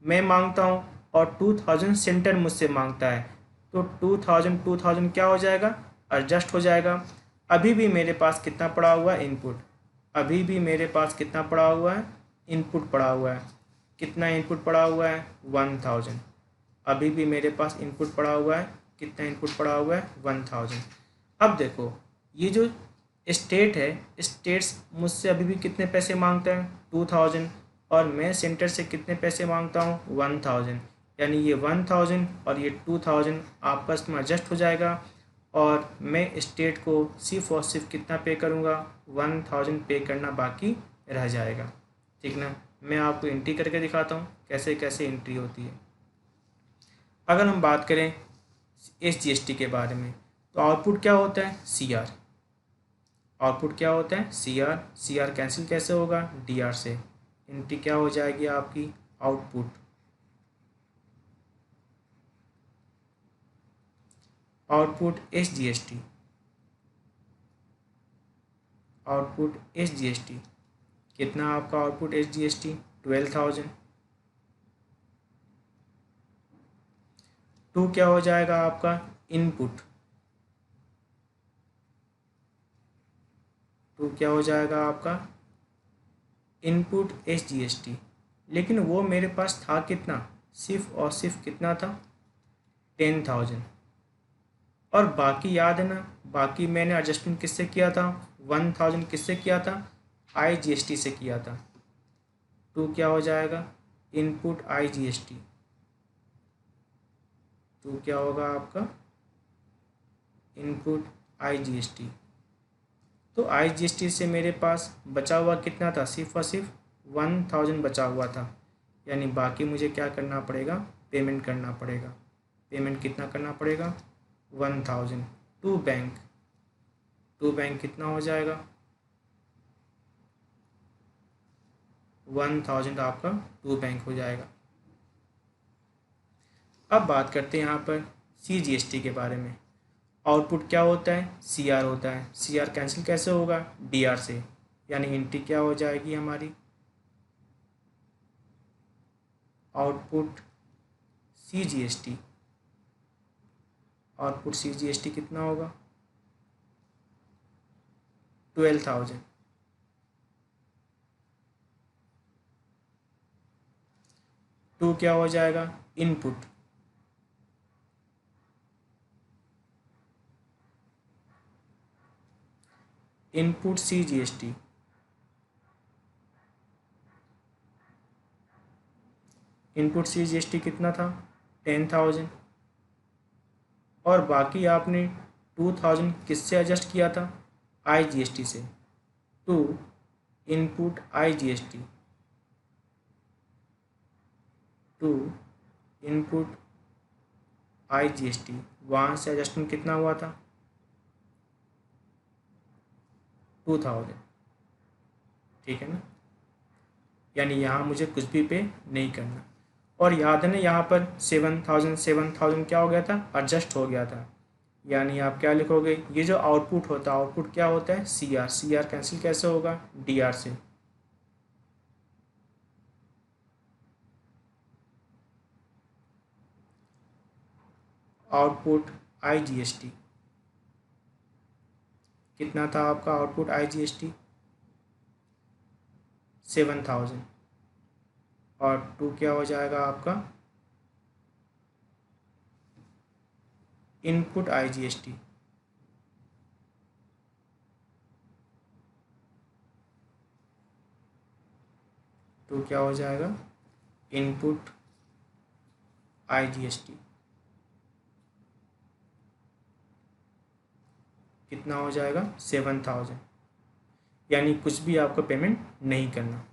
मैं मांगता हूँ और 2000 सेंटर मुझसे मांगता है, तो 2000 क्या हो जाएगा, एडजस्ट हो जाएगा। अभी भी मेरे पास कितना पड़ा हुआ है, इनपुट, अभी भी मेरे पास कितना पड़ा हुआ है, इनपुट पड़ा हुआ है। कितना इनपुट पड़ा हुआ है, 1000। अभी भी मेरे पास इनपुट पड़ा हुआ है, कितना इनपुट पड़ा हुआ है, 1000। अब देखो, ये जो स्टेट है, स्टेट्स मुझसे अभी भी कितने पैसे मांगता है, 2000, और मैं सेंटर से कितने पैसे मांगता हूँ, 1000। यानी ये 1000 और ये 2000 आपस में एडजस्ट हो जाएगा, और मैं स्टेट को सिर्फ और सिर्फ कितना पे करूँगा, 1000 पे करना बाकी रह जाएगा, ठीक ना। मैं आपको एंट्री करके दिखाता हूँ कैसे कैसे एंट्री होती है। अगर हम बात करें SGST के बारे में, तो आउटपुट क्या होता है, CR। आउटपुट क्या होता है, CR। CR कैंसिल कैसे होगा, DR से। एंट्री क्या हो जाएगी आपकी, output. Output SGST, output SGST, कितना आपका आउटपुट SGST, 12000। टू क्या हो जाएगा आपका, इनपुट। टू क्या हो जाएगा आपका, इनपुट SGST। लेकिन वो मेरे पास था कितना, सिर्फ और सिर्फ कितना था, 10000। और बाकी याद है ना, बाकी मैंने एडजस्टमेंट किससे किया था, 1000 किससे किया था, IGST से किया था। टू क्या हो जाएगा, इनपुट IGST। टू क्या होगा आपका, इनपुट IGST। तो IGST से मेरे पास बचा हुआ कितना था, सिर्फ और सिर्फ 1000 बचा हुआ था। यानी बाकी मुझे क्या करना पड़ेगा, पेमेंट करना पड़ेगा। पेमेंट कितना करना पड़ेगा, 1000 टू बैंक। टू बैंक कितना हो जाएगा, 1000 आपका टू बैंक हो जाएगा। अब बात करते हैं यहाँ पर CGST के बारे में। आउटपुट क्या होता है, CR होता है। CR कैंसिल कैसे होगा, DR से। यानी एंट्री क्या हो जाएगी हमारी, आउटपुट CGST। आउटपुट CGST कितना होगा, 12000। टू क्या हो जाएगा, input. Input CGST। Input CGST कितना था, 10000। और बाकी आपने 2000 किससे एडजस्ट किया था, IGST से। To input IGST, to input IGST, वहाँ से एडजस्टमेंट कितना हुआ था, 2000, ठीक है ना। यानी यहाँ मुझे कुछ भी पे नहीं करना। और याद है ना, यहाँ पर 7000 क्या हो गया था, एडजस्ट हो गया था। यानी आप क्या लिखोगे, ये जो आउटपुट होता है, आउटपुट क्या होता है, CR। CR कैंसिल कैसे होगा, DR से। आउटपुट IGST कितना था आपका, आउटपुट IGST 7000। और टू क्या हो जाएगा आपका, इनपुट IGST। टू क्या हो जाएगा, इनपुट IGST। कितना हो जाएगा 7,000, यानी कुछ भी आपको पेमेंट नहीं करना,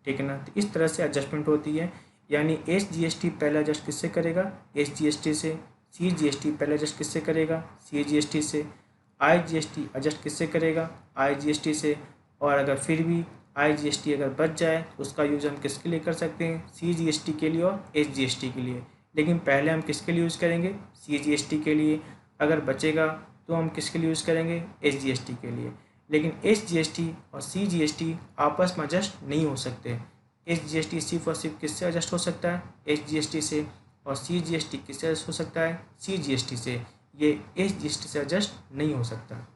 ठीक है ना। तो इस तरह से एडजस्टमेंट होती है, यानी SGST पहले एडजस्ट किससे करेगा, SGST से। CGST पहले एडजस्ट किससे करेगा, CGST से। IGST एडजस्ट किससे करेगा, IGST से। और अगर फिर भी IGST अगर बच जाए तो उसका यूज़ हम किसके लिए कर सकते हैं, CGST के लिए और SGST के लिए। लेकिन पहले हम किसके लिए यूज़ करेंगे, CGST के लिए। अगर बचेगा तो हम किसके लिए यूज़ करेंगे, SGST के लिए। लेकिन SGST और CGST आपस में एडजस्ट नहीं हो सकते। SGST सिर्फ और सिर्फ किससे एडजस्ट हो सकता है, SGST से। और CGST किससे एडजस्ट हो सकता है, CGST से। ये SGST से एडजस्ट नहीं हो सकता।